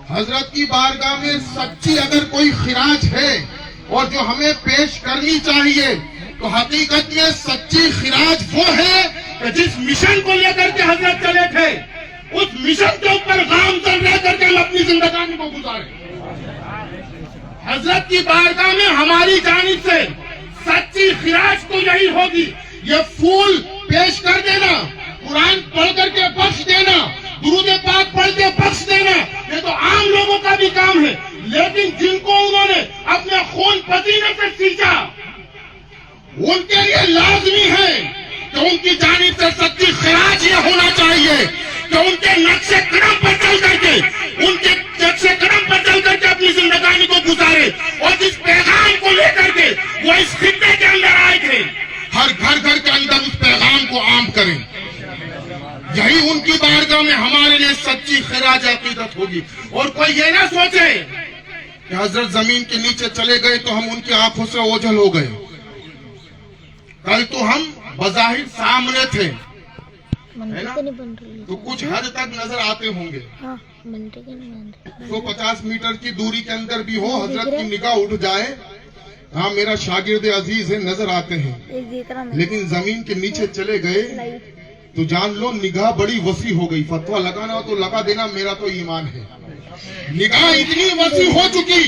S8: حضرت کی بارگاہ میں سچی اگر کوئی خراج ہے اور جو ہمیں پیش کرنی چاہیے تو حقیقت میں سچی خراج وہ ہے کہ جس مشن کو لے کر کے حضرت چلے تھے اس مشن کے اوپر گامزن رہ کر کے ہم اپنی زندگانی کو گزارے. حضرت کی بارگاہ میں ہماری جانب سے سچی خراج تو یہی ہوگی، یہ پھول پیش کر دینا، قرآن پڑھ کر کے بخش دینا، درود پاک پڑھ کے بخش دینا، یہ تو عام لوگوں کا بھی کام ہے. لیکن جن کو انہوں نے اپنے خون پسینے سے سینچا ان کے لیے لازمی ہے کہ ان کی جانب سے سچی خراج یہ ہونا چاہیے کہ ان کے نقش قدم پر چل کر کے، ان کے نقش قدم پر چل کر کے اپنی زندگانی کو گزارے اور جس پیغام کو لے کر کے وہ اس خطے کے اندر آئے تھے ہر گھر کے اندر اس پیغام کو عام کریں. یہی ان کی بارگاہ میں ہمارے لیے سچی خراج عقیدت ہوگی. اور کوئی یہ نہ سوچے کہ حضرت زمین کے نیچے چلے گئے تو ہم ان کی آنکھوں سے اوجھل ہو گئے. کل تو ہم بظاہر سامنے تھے تو کچھ حد تک نظر آتے ہوں گے. 150 میٹر کی دوری کے اندر بھی ہو، حضرت کی نگاہ اٹھ جائے، ہاں میرا شاگرد عزیز ہے، نظر آتے ہیں. لیکن زمین کے نیچے چلے گئے تو جان لو نگاہ بڑی وسیع ہو گئی. فتویٰ لگانا ہو تو لگا دینا، میرا تو ایمان ہے. نگاہ اتنی وسیع ہو چکی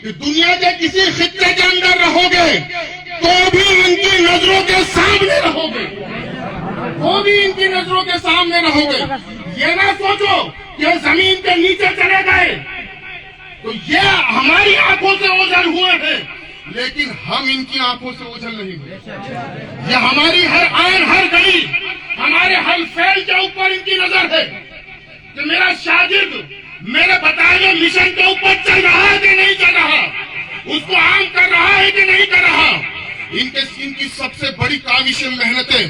S8: کہ دنیا کے کسی خطے کے اندر رہو گے تو بھی ان کی نظروں کے سامنے رہو گے، وہ بھی ان کی نظروں کے سامنے رہو گے. یہ نہ سوچو یہ زمین کے نیچے چلے گئے تو یہ ہماری آنکھوں سے اوجھل ہوئے ہیں، لیکن ہم ان کی آنکھوں سے اوجھل نہیں ہوئے۔ یہ ہماری ہر آن ہر گلی، ہمارے ہر فعل کے اوپر ان کی نظر ہے کہ میرا شاگرد میرے بتائے ہوئے مشن کے اوپر چل رہا ہے کہ نہیں چل رہا، اس کو عام کر رہا ہے کہ نہیں کر رہا۔ ان کی سب سے بڑی کاوش محنت ہے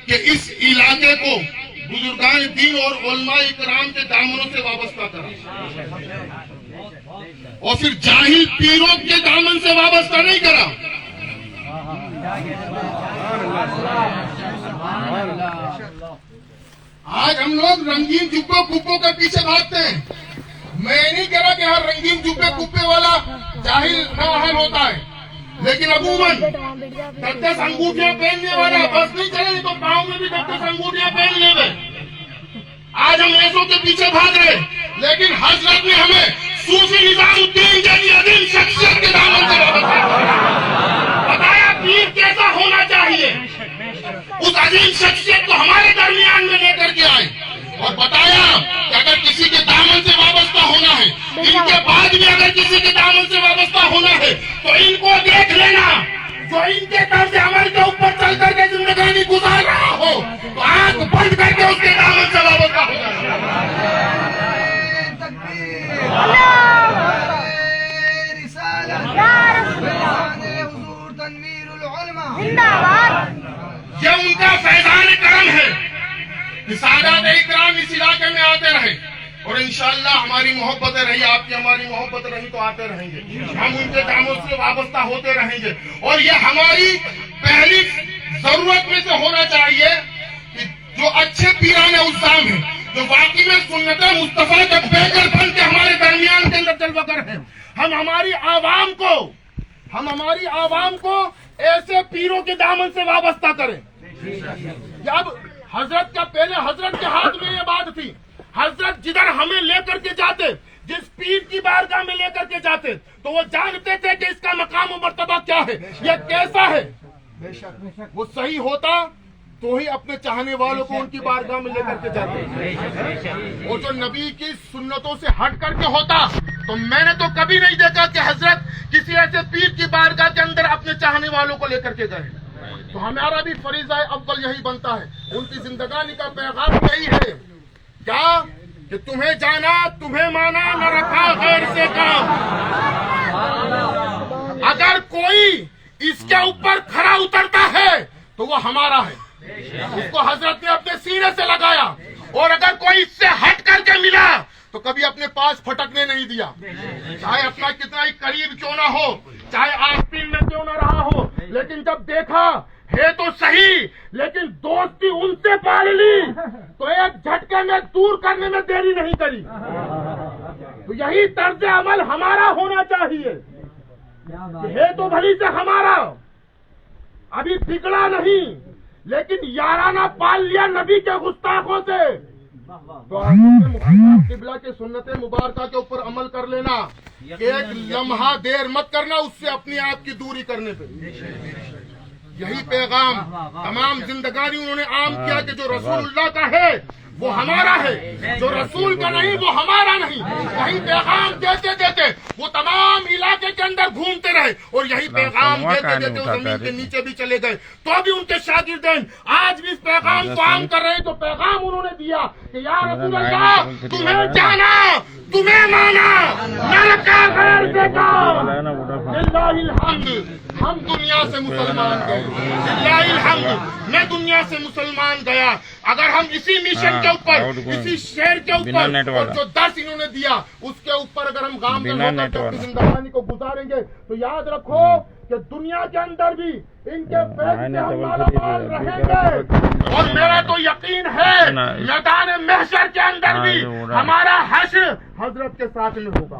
S8: کہ اس علاقے کو بزرگان دین اور علماء کرام کے دامنوں سے وابستہ کرا، اور پھر جاہل پیروں کے دامن سے وابستہ نہیں کرا۔ آج ہم لوگ رنگین جبوں کپوں کے پیچھے بھاگتے ہیں۔ میں نہیں کہہ رہا کہ ہر رنگین جبے کپے والا جاہل نااہل ہوتا ہے، لیکن عموماً 10 انگوٹھیاں پہننے والا بس نہیں چلے تو پاؤں میں بھی 10 انگوٹھیاں پہن لے گئے۔ آج ہم ایسوں کے پیچھے بھاگ رہے، لیکن حضرت نے ہمیں صوفی نظام الدین جیسی عظیم شخصیت کے دامن سے بتایا پیر کیسا ہونا چاہیے، اس عظیم شخصیت کو ہمارے درمیان میں لے کر کے آئے اور بتایا کہ اگر کسی کے دامن سے وابستہ ہونا ہے، ان کے بعد بھی اگر کسی کے دامن سے وابستہ ہونا ہے تو ان کو دیکھ لینا، جو ان کے طرز عمل کے اوپر چل کر کے زندگانی گزار رہا ہو تو آنکھ بند کر کے اس کے دامن سے وابستہ ہو جائے۔ یہ ان کا فیضان کرم ہے کہ سادات اکرام اس علاقے میں آتے رہے، اور انشاءاللہ ہماری محبتیں رہی، آپ کی ہماری محبت رہی تو آتے رہیں گے، ہم ان کے داموں سے وابستہ ہوتے رہیں گے۔ اور یہ ہماری پہلی ضرورت میں سے ہونا چاہیے کہ جو اچھے پیران الزام ہیں، جو واقعی میں سنت مصطفیٰ کے پیکر بن کے ہمارے درمیان کے اندر جلوہ گر ہیں، ہم ہماری عوام کو ایسے پیروں کے دامن سے وابستہ کریں۔ اب حضرت کا پہلے حضرت کے ہاتھ میں یہ بات تھی، حضرت جدھر ہمیں لے کر کے جاتے، جس پیر کی بارگاہ میں لے کر کے جاتے تو وہ جانتے تھے کہ اس کا مقام و مرتبہ کیا ہے، یہ کیسا ہے۔ وہ صحیح ہوتا تو ہی اپنے چاہنے والوں کو ان کی بارگاہ میں لے کر کے جاتے، اور جو نبی کی سنتوں سے ہٹ کر کے ہوتا تو میں نے تو کبھی نہیں دیکھا کہ حضرت کسی ایسے پیر کی بارگاہ کے اندر اپنے چاہنے والوں کو لے کر کے گئے۔ تو ہمارا بھی فریضہ اول یہی بنتا ہے، ان کی زندگانی کا پیغام یہی ہے کیا کہ تمہیں جانا، تمہیں مانا، نہ رکھا غیر سے کام۔ اگر کوئی اس کے اوپر کھڑا اترتا ہے تو وہ ہمارا ہے، اس کو حضرت نے اپنے سینے سے لگایا، اور اگر کوئی اس سے ہٹ کر کے ملا تو کبھی اپنے پاس پھٹکنے نہیں دیا، چاہے اپنا کتنا ہی قریب کیوں نہ ہو، چاہے آس پین میں کیوں نہ رہا ہو، لیکن جب دیکھا ہے تو صحیح لیکن دوستی ان سے پال لی تو ایک جھٹکے میں دور کرنے میں دیری نہیں کری۔ تو یہی طرز عمل ہمارا ہونا چاہیے، ہے تو بھلی سے ہمارا، ابھی بگڑا نہیں، لیکن یارانہ پال لیا نبی کے گستاخوں سے۔ تو قبلہ کے سنت مبارکہ کے اوپر عمل کر لینا، ایک لمحہ دیر مت کرنا اس سے اپنی آپ کی دوری کرنے پہ۔ یہی پیغام تمام زندگانی انہوں نے عام کیا کہ جو رسول اللہ کا ہے وہ ہمارا ہے، جو رسول کا نہیں وہ ہمارا نہیں۔ یہی پیغام دیتے دیتے وہ تمام علاقے کے اندر گھومتے رہے، اور یہی پیغام دیتے دیتے وہ زمین کے نیچے بھی چلے گئے، تو بھی ان کے شاگردین آج بھی اس پیغام کو عام کر رہے ہیں۔ تو پیغام انہوں نے دیا کہ یا رسول اللہ تمہیں جانا، تمہیں مانا، نہ رکھا غیر سے کام۔ للہ الحمد، ہم دنیا سے مسلمان گئے، للہ الحمد میں دنیا سے مسلمان گیا۔ اگر ہم اسی مشن کے اوپر، اسی شہر کے اوپر، اور جو درس انہوں نے دیا اس کے اوپر اگر ہم گامزن ہو کر اپنی زندگانی کو گزاریں گے تو یاد رکھو کہ دنیا کے اندر بھی ان کے فیض سے ہم مالا مال رہیں گے، اور میرا تو یقین ہے میدان محشر کے اندر بھی ہمارا حشر حضرت کے ساتھ میں ہوگا۔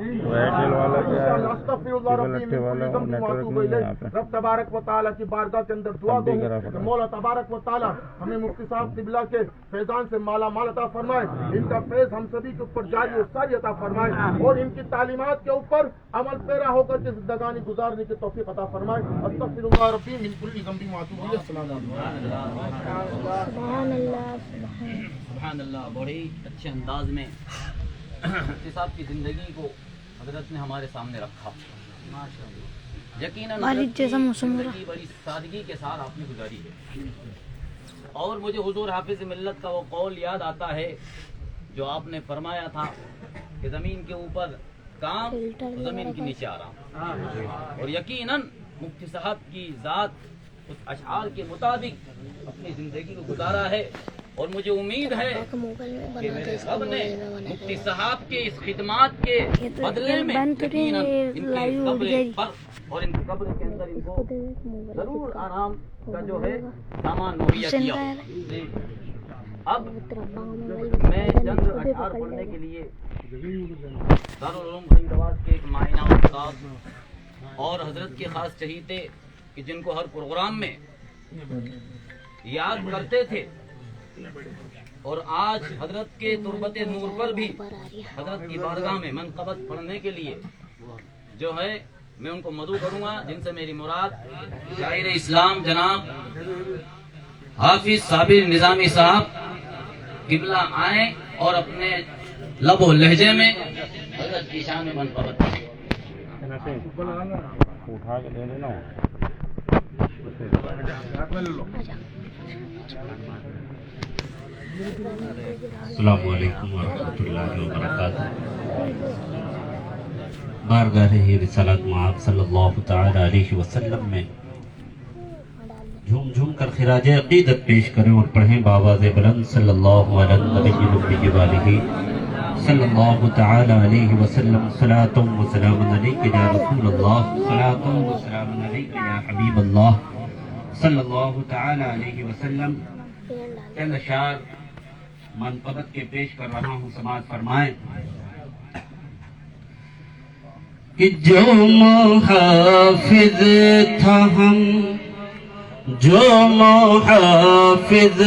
S8: رب تبارک و تعالیٰ کی بارگاہ کے اندر دعا دوں کہ مولا تبارک و تعالیٰ ہمیں مفتی صاحب قبلہ کے فیضان سے مالا مال عطا فرمائے، ان کا فیض ہم سبھی کے اوپر جاری و ساری عطا فرمائے، اور ان کی تعلیمات کے اوپر عمل پیرا ہو کر کے زندگانی گزارنے کی توفیق عطا فرمائے۔ استغفر اللہ ربی من کل ذنب واتوب الیہ۔ السلام علیکم۔
S2: سبحان اللہ، بڑے اچھے انداز میں مفتی صاحب کی زندگی کو حضرت نے ہمارے سامنے رکھا. یقیناً زندگی بڑی سادگی کے ساتھ آپ نے گزاری ہے. اور مجھے حضور حافظ ملت کا وہ قول یاد آتا ہے جو آپ نے فرمایا تھا کہ زمین کے اوپر کام زمین کے نیچے آرام. اور یقیناً مفتی صاحب کی ذات اس اشعار کے مطابق اپنی زندگی کو گزارا ہے. اور مجھے امید ہے کہ میرے رب نے مفتی صاحب کے اس خدمات کے بدلے میں یقیناً ان کی قبر پر اور ان کی قبر کے اندر ان کو ضرور آرام کا جو ہے سامان مہیا کیا. اب میں چند اشعار پڑھنے کے لیے دارالعلوم غریبآباد کے ایک معینہ استاد اور حضرت کے خاص چہیتے کہ جن کو ہر پروگرام میں یاد کرتے تھے اور آج حضرت کے تربت نور پر بھی حضرت کی بارگاہ میں منقبت پڑھنے کے لیے جو ہے میں ان کو مدعو کروں گا، جن سے میری مراد شاعر اسلام جناب حافظ صابر نظامی صاحب قبلہ آئیں اور اپنے لب و لہجے میں حضرت کی شان میں منقبت پڑھیں.
S9: السلام علیکم ورحمۃ اللہ وبرکاتہ. بارگاہ رسالت مآب صلی اللہ تعالی علیہ وسلم میں جھوم جھوم کر خراج عقیدت پیش کریں اور پڑھیں بآواز بلند صلی اللہ علیہ وآلہ صلی اللہ تعالی علیہ وسلم. صلاۃ و سلام علیک یا رسول اللہ، صلاۃ و سلام علیک یا حبیب اللہ صلی اللہ تعالی علیہ وسلم. چند اشعار منقبت کے پیش کر رہا ہوں، سماعت فرمائیں. کہ جو محافظ تھا جو محافظ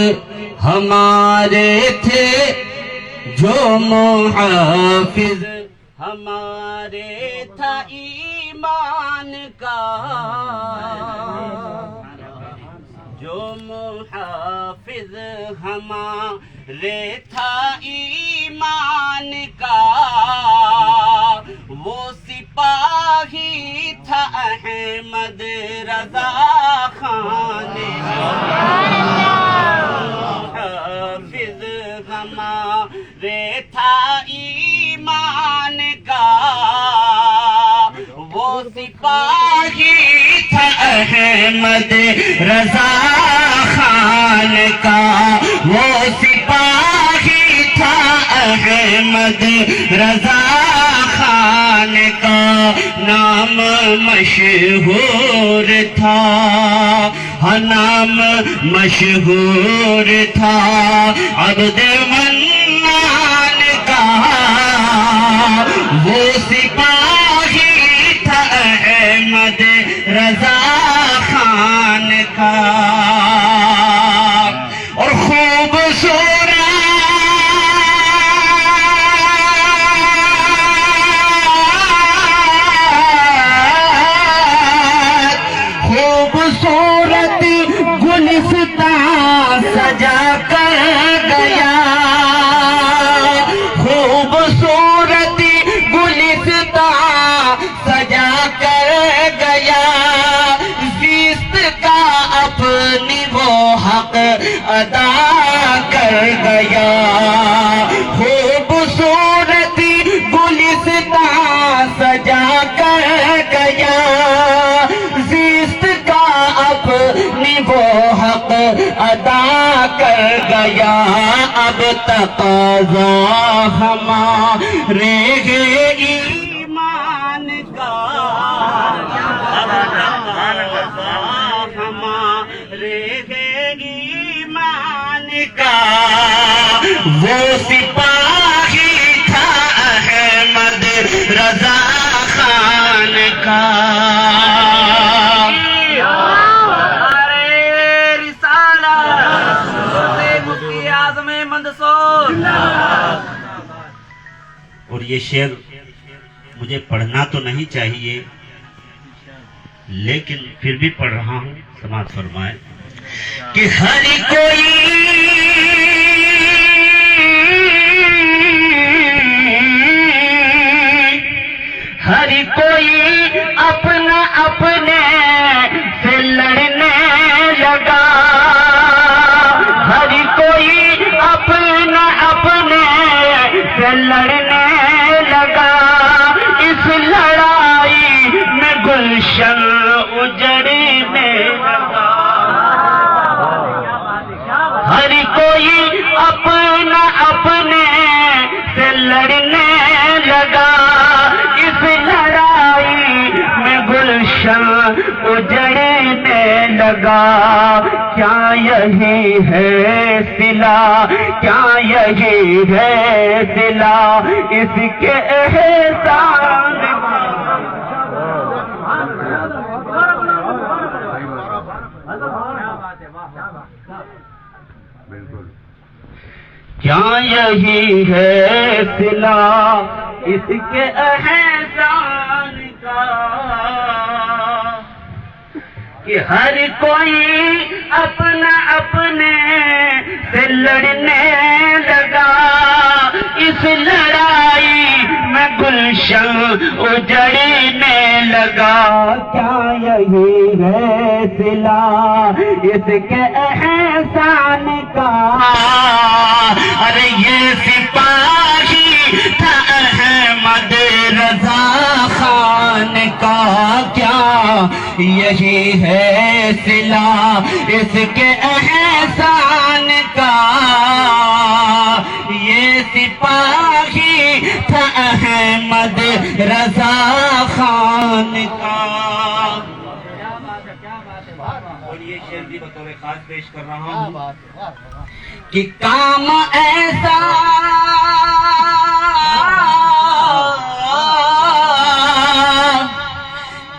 S9: ہمارے تھے، جو محافظ ہمارے تھا ایمان کا، جو محافظ ہمارے تھا ایمان کا، وہ سپاہی تھا احمد رضا خان. محافظ ہمارے تھا ایمان کا، وہ سپاہی تھا احمد رضا خان کا، وہ سپاہی تھا احمد رضا خان کا. نام مشہور تھا، نام مشہور تھا عبد منان کا، وہ سپاہی تھا احمد رضا خان کا. اور خوبصورت گلستان سجا کر گیا، خوبصورت گلستان سجا کر گیا، زیست کا اپنی وہ حق ادا کر گیا. خوبصورت گلستان سجا کر گیا، زیست کا اپنی وہ حق ادا کر گیا. اب تقاضا ہمارے ایمان کا، اب تقاضا ہمارے ایمان کا، وہ سپاہی تھا احمد رضا خان کا. اور یہ شعر مجھے پڑھنا تو نہیں چاہیے لیکن پھر بھی پڑھ رہا ہوں، سماعت فرمائیں. کہ ہر کوئی
S2: ہر کوئی اپنا اپنے سے لڑنے لگا، ہر کوئی اپنا اپنے سے لڑنے لگا، اس لڑائی میں گلشن اجڑنے لگا، ہر کوئی اپنا اپنے سے لڑنے لگا، اس لڑائی میں گلشن اجڑنے لگا، کیا یہی ہے صلہ، کیا یہی ہے صلہ اس کے احسان کا، کیا یہی ہے صلہ اس کے احسان کا کہ ہر کوئی اپنا اپنے سے لڑنے لگا، اس لڑائی میں گلشن اجڑنے لگا، کیا یہی ہے صلہ اس کے احسان کا، ارے یہ سپاہی تھا احمد رضا خان کا، کیا یہی ہے صلہ اس کے احسان کا، یہ سپاہی تھا احمد رضا خان کا۔ اور یہ شعر بھی بطور خاص پیش کر رہا ہوں کہ کام ایسا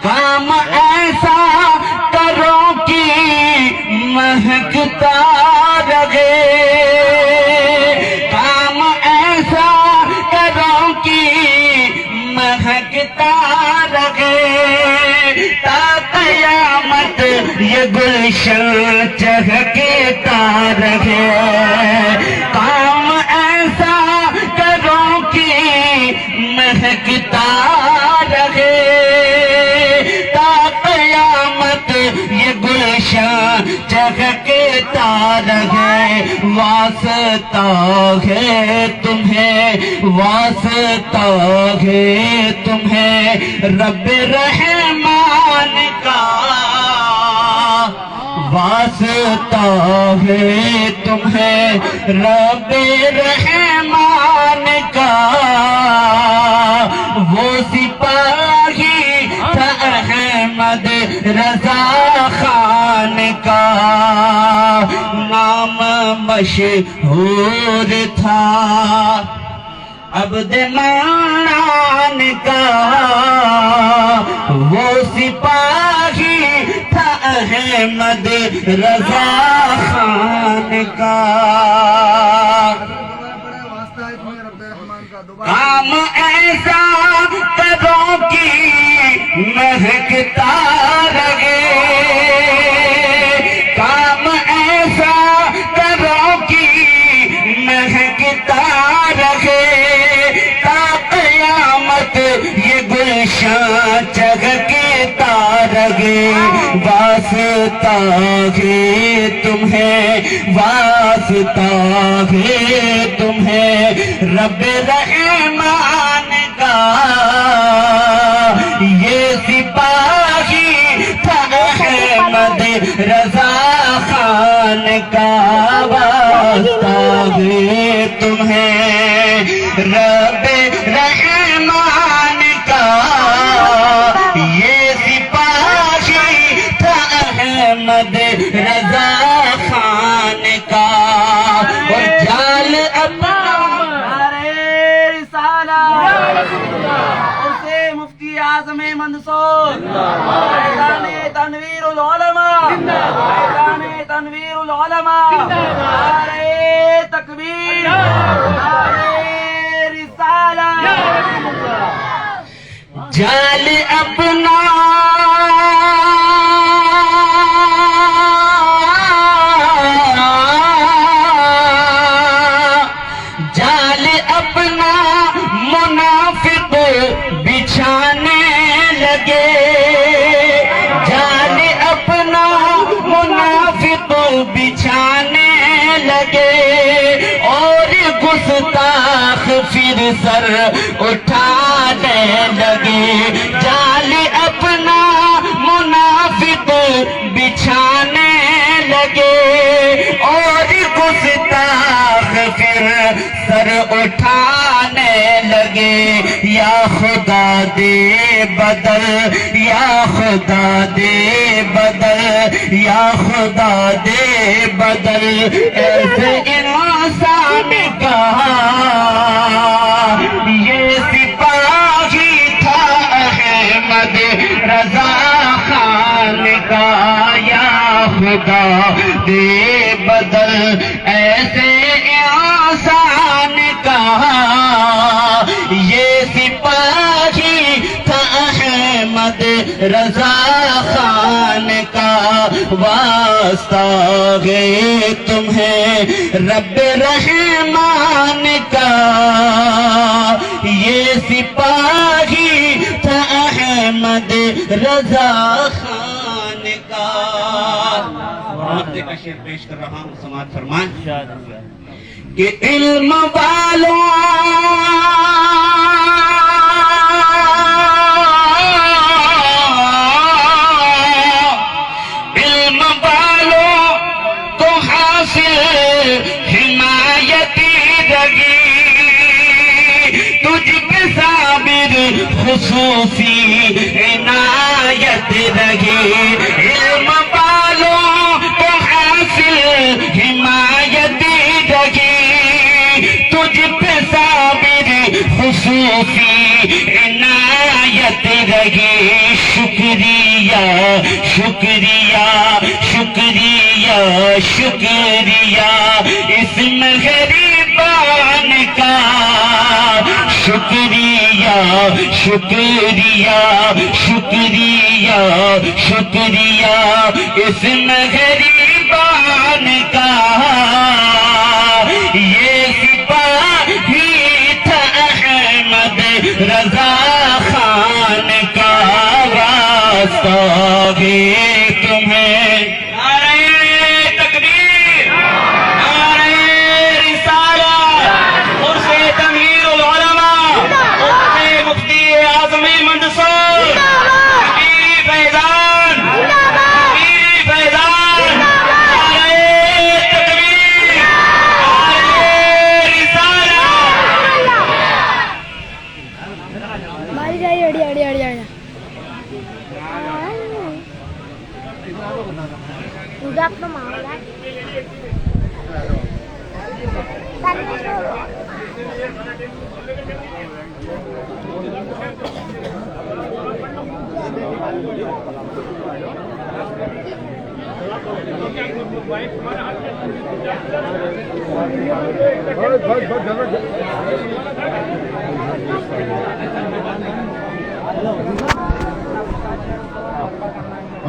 S2: کام ایسا کرو کہ مہکتا رہے، کام ایسا کرو کہ مہکتا رہے، تا قیامت یہ گلشن چہکتا رہے، کام ایسا کرو کہ مہکتا رہے، یہ گلشن چہکتا رہے، واسطہ ہے تمہیں، واسطہ ہے تمہیں رب رحمان کا، واسطہ ہے تمہیں رب رحمان کا، وہ سپاہی تھا احمد رضا خان کا، نام مشہور تھا عبد منان کا، وہ سپاہی تھا احمد رضا خان کا، کام ایسا کرو کہ مہکتا رہے، کام ایسا کرو کہ مہکتا رہے، تا قیامت یہ گلشن چہکتا رہے، واسطہ ہے تمہیں، واسطہ ہے تمہیں رب رحمان کا، یہ سپاہی تھا احمد رضا خان کا، واسطہ ہے تمہیں رب رحمان کا، یہ سپاہی تھا احمد رضا خان کا، اور جال اپنا
S10: اسے مفتی اعظم منصور، میدان تنویر العلماء، میدان تنویر العلماء، نعرہ تکبیر، نعرہ رسالہ،
S2: جال اپنا جال اپنا منافق بچھانے
S5: لگے جال اپنا منافق بچھانے لگے اور گستاخ پھر سر اٹھانے لگے جال اپنا منافق بچھانے لگے اور گستاخ پھر سر اٹھانے لگے یا خدا دے بدل یا خدا دے بدل یا خدا دے بدل ایسے انسان کا یہ سپاہی تھا احمد رضا خان کا یا خدا دے بدل ایسے انسان کا یہ سپاہی تھا احمد رضا خان کا واسطہ گئے تمہیں رب رحمان کا یہ سپاہی تھا احمد رضا خان کا
S9: محمد کا شعر پیش کر رہا ہوں، سماعت فرمائیں
S5: کہ علم والوں کو حاصل حمایتی رہی تجھ پہ صابر خصوصی عنایت رہی علم والوں کو حاصل حمایتی رہی تجھ پہ صابر خصوصی عنایت رہی شکریہ شکریہ شکریہ شکریہ اسم غریبان کا شکریہ شکریہ شکریہ شکریہ اسم غریبان کا یہ سپاہی تھا احمد رضا خان کا واسطہ گے تمہیں
S2: نعرہ تکبیر، نعرہ رسالت، عرس تنویر العلماء، عرس مفتی اعظم منصور، کبیر فیضان، کبیر فیضان، نعرہ تکبیر، نعرہ رسالت.
S7: ماری جائے اڑی اڑی اڑی اڑی udah aku mau lah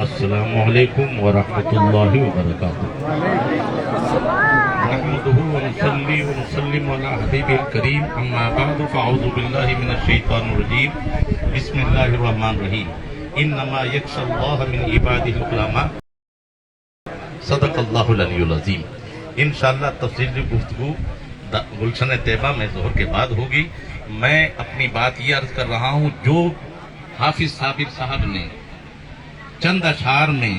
S9: السلام علیکم ورحمۃ اللہ وبرکاتہ. نحمده ونصلي ونسلم على حبیب الکریم، اما بعد فاعوذ باللہ من الشیطان الرجیم، بسم اللہ الرحمن الرحیم. انما یخشی اللہ من عباده العلماء.
S11: صدق اللہ العلی العظیم. انشاءاللہ تفصیلی گفتگو گلشن طیبہ میں ظہر کے بعد ہوگی. میں اپنی بات یہ عرض کر رہا ہوں، جو حافظ صابر صاحب نے چند اشعار میں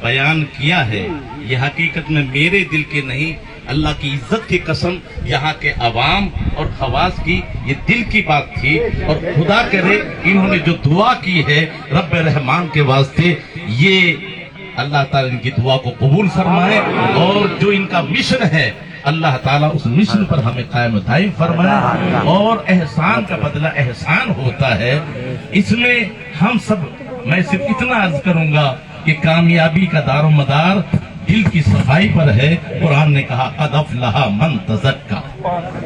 S11: بیان کیا ہے، یہ حقیقت میں میرے دل کے نہیں، اللہ کی عزت کی قسم یہاں کے عوام اور خواص کی یہ دل کی بات تھی. اور خدا کرے انہوں نے جو دعا کی ہے رب رحمان کے واسطے، یہ اللہ تعالیٰ ان کی دعا کو قبول فرمائے، اور جو ان کا مشن ہے اللہ تعالیٰ اس مشن پر ہمیں قائم و دائم فرمائے. اور احسان کا بدلہ احسان ہوتا ہے. اس میں ہم سب، میں صرف اتنا عرض کروں گا کہ کامیابی کا دار و مدار دل کی صفائی پر ہے. قرآن نے کہا قد افلح من تزکا،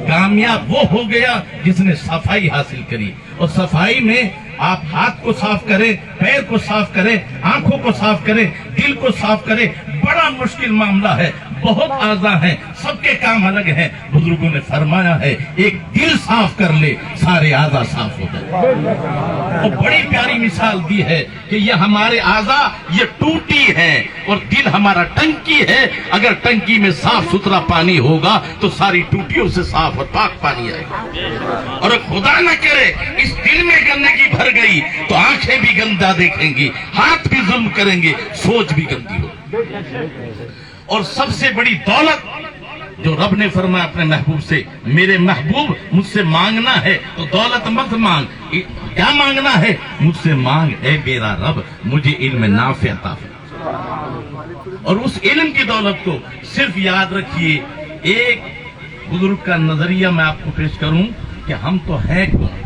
S11: کامیاب وہ ہو گیا جس نے صفائی حاصل کری. اور صفائی میں آپ ہاتھ کو صاف کریں، پیر کو صاف کریں، آنکھوں کو صاف کریں، دل کو صاف کریں. بڑا مشکل معاملہ ہے، بہت اعضاء ہیں، سب کے کام الگ ہیں. بزرگوں نے فرمایا ہے ایک دل صاف کر لے سارے اعضاء صاف ہو جائے. اور بڑی پیاری مثال دی ہے کہ یہ ہمارے اعضاء یہ ٹوٹی ہے اور دل ہمارا ٹنکی ہے. اگر ٹنکی میں صاف ستھرا پانی ہوگا تو ساری ٹوٹیوں سے صاف اور پاک پانی آئے گا. اور خدا نہ کرے اس دل میں گندگی بھر گئی تو آنکھیں بھی گندا دیکھیں گی، ہاتھ بھی ظلم کریں گے، سوچ بھی گندی ہوگی. اور سب سے بڑی دولت جو رب نے فرمایا اپنے محبوب سے، میرے محبوب مجھ سے مانگنا ہے تو دولت مت مانگ، کیا مانگنا ہے؟ مجھ سے مانگ اے میرا رب مجھے علم نافع عطا فرما. اور اس علم کی دولت کو صرف یاد رکھیے. ایک بزرگ کا نظریہ میں آپ کو پیش کروں کہ ہم تو ہیں کون.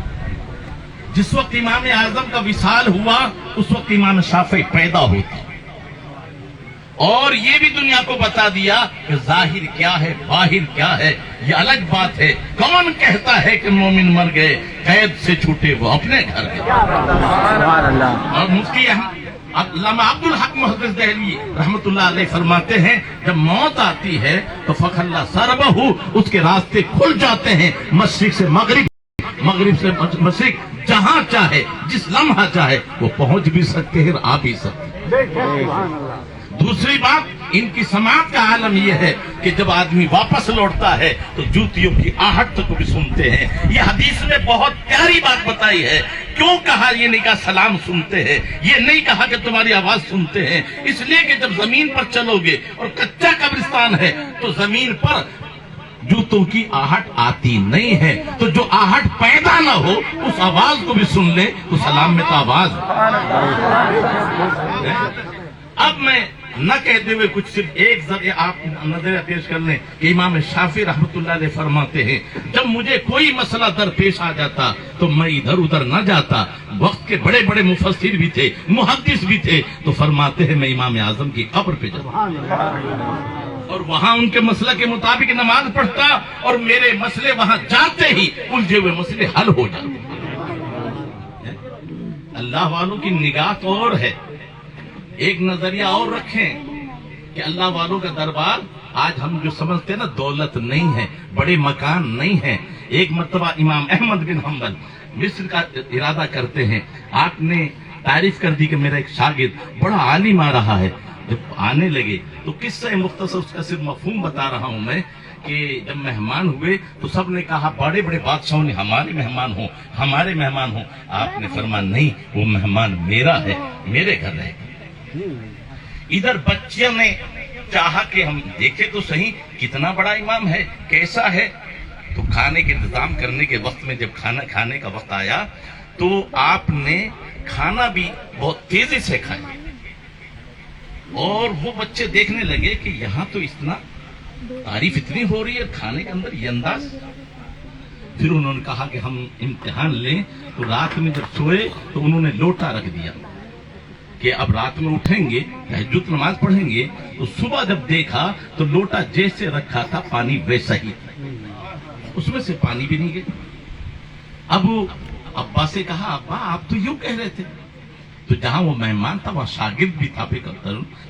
S11: جس وقت امام اعظم کا وصال ہوا اس وقت امام شافعی پیدا ہوتا، اور یہ بھی دنیا کو بتا دیا کہ ظاہر کیا ہے باہر کیا ہے یہ الگ بات ہے. کون کہتا ہے کہ مومن مر گئے، قید سے چھوٹے وہ اپنے گھر گئے. اور مفتی علامہ عبد الحق محدث دہلوی رحمت اللہ علیہ فرماتے ہیں جب موت آتی ہے تو فخلّ سربہ، اس کے راستے کھل جاتے ہیں مشرق سے مغرب، مغرب سے مشرق، جہاں چاہے جس لمحہ چاہے وہ پہنچ بھی سکتے ہیں اور آ بھی سکتے ہیں. دوسری بات ان کی سماعت کا عالم یہ ہے کہ جب آدمی واپس لوٹتا ہے تو جوتیوں کی آہٹ تک بھی سنتے ہیں. یہ حدیث میں بہت پیاری بات بتائی ہے. کیوں کہا یہ نہیں کہا سلام سنتے ہیں، یہ نہیں کہا کہ تمہاری آواز سنتے ہیں، اس لیے کہ جب زمین پر چلو گے اور کچا قبرستان ہے تو زمین پر جوتوں کی آہٹ آتی نہیں ہے. تو جو آہٹ پیدا نہ ہو اس آواز کو بھی سن لے تو سلام میں تو آواز ہے. اب میں نہ کہتے ہوئے کچھ صرف ایک ذریعہ آپ نظریہ پیش کر لیں کہ امام شافعی رحمت اللہ علیہ فرماتے ہیں جب مجھے کوئی مسئلہ درپیش آ جاتا تو میں ادھر ادھر نہ جاتا. وقت کے بڑے بڑے مفسر بھی تھے، محدث بھی تھے، تو فرماتے ہیں میں امام اعظم کی قبر پہ جاتا اور وہاں ان کے مسئلہ کے مطابق نماز پڑھتا اور میرے مسئلے وہاں جاتے ہی الجھے ہوئے مسئلے حل ہو جاتے. اللہ والوں کی نگاہ تو اور ہے. ایک نظریہ اور رکھیں کہ اللہ والوں کا دربار آج ہم جو سمجھتے ہیں نا دولت نہیں ہے، بڑے مکان نہیں ہے. ایک مرتبہ امام احمد بن حنبل مصر کا ارادہ کرتے ہیں. آپ نے تعریف کر دی کہ میرا ایک شاگرد بڑا عالم آ رہا ہے. جب آنے لگے تو قصہ مختصر اس کا صرف مفہوم بتا رہا ہوں میں کہ جب مہمان ہوئے تو سب نے کہا بڑے بڑے بادشاہوں نے ہمارے مہمان ہوں، ہمارے مہمان ہوں. آپ نے فرمایا نہیں، وہ مہمان میرا ہے، میرے گھر رہے گا. ادھر بچیوں نے چاہا کہ ہم دیکھیں تو صحیح کتنا بڑا امام ہے، کیسا ہے. تو کھانے کے انتظام کرنے کے وقت میں جب کھانا کھانے کا وقت آیا تو آپ نے کھانا بھی بہت تیزی سے کھایا اور وہ بچے دیکھنے لگے کہ یہاں تو اتنا تعریف اتنی ہو رہی ہے کھانے کے اندر یہ انداز. پھر انہوں نے کہا کہ ہم امتحان لیں. تو رات میں جب سوئے تو انہوں نے لوٹا رکھ دیا کہ اب رات میں اٹھیں گے تہجد نماز پڑھیں گے. تو صبح جب دیکھا تو لوٹا جیسے رکھا تھا پانی ویسا ہی تھا، اس میں سے پانی بھی نہیں گیا. اب ابا سے کہا ابا آپ تو یوں کہہ رہے تھے. تو جہاں وہ مہمان تھا وہاں شاگرد بھی تھا.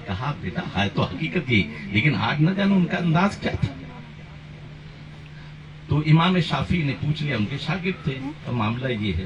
S11: کہا بیٹا ہے تو حقیقت یہی، لیکن آج نہ جانو ان کا انداز کیا تھا. تو امام شافعی نے پوچھ لیا، ان کے شاگرد تھے، تو معاملہ یہ ہے.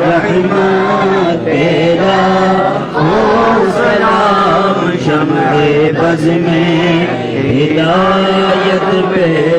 S5: رحمت تیرا ہو سلام شمع بز میں ہدایت پہ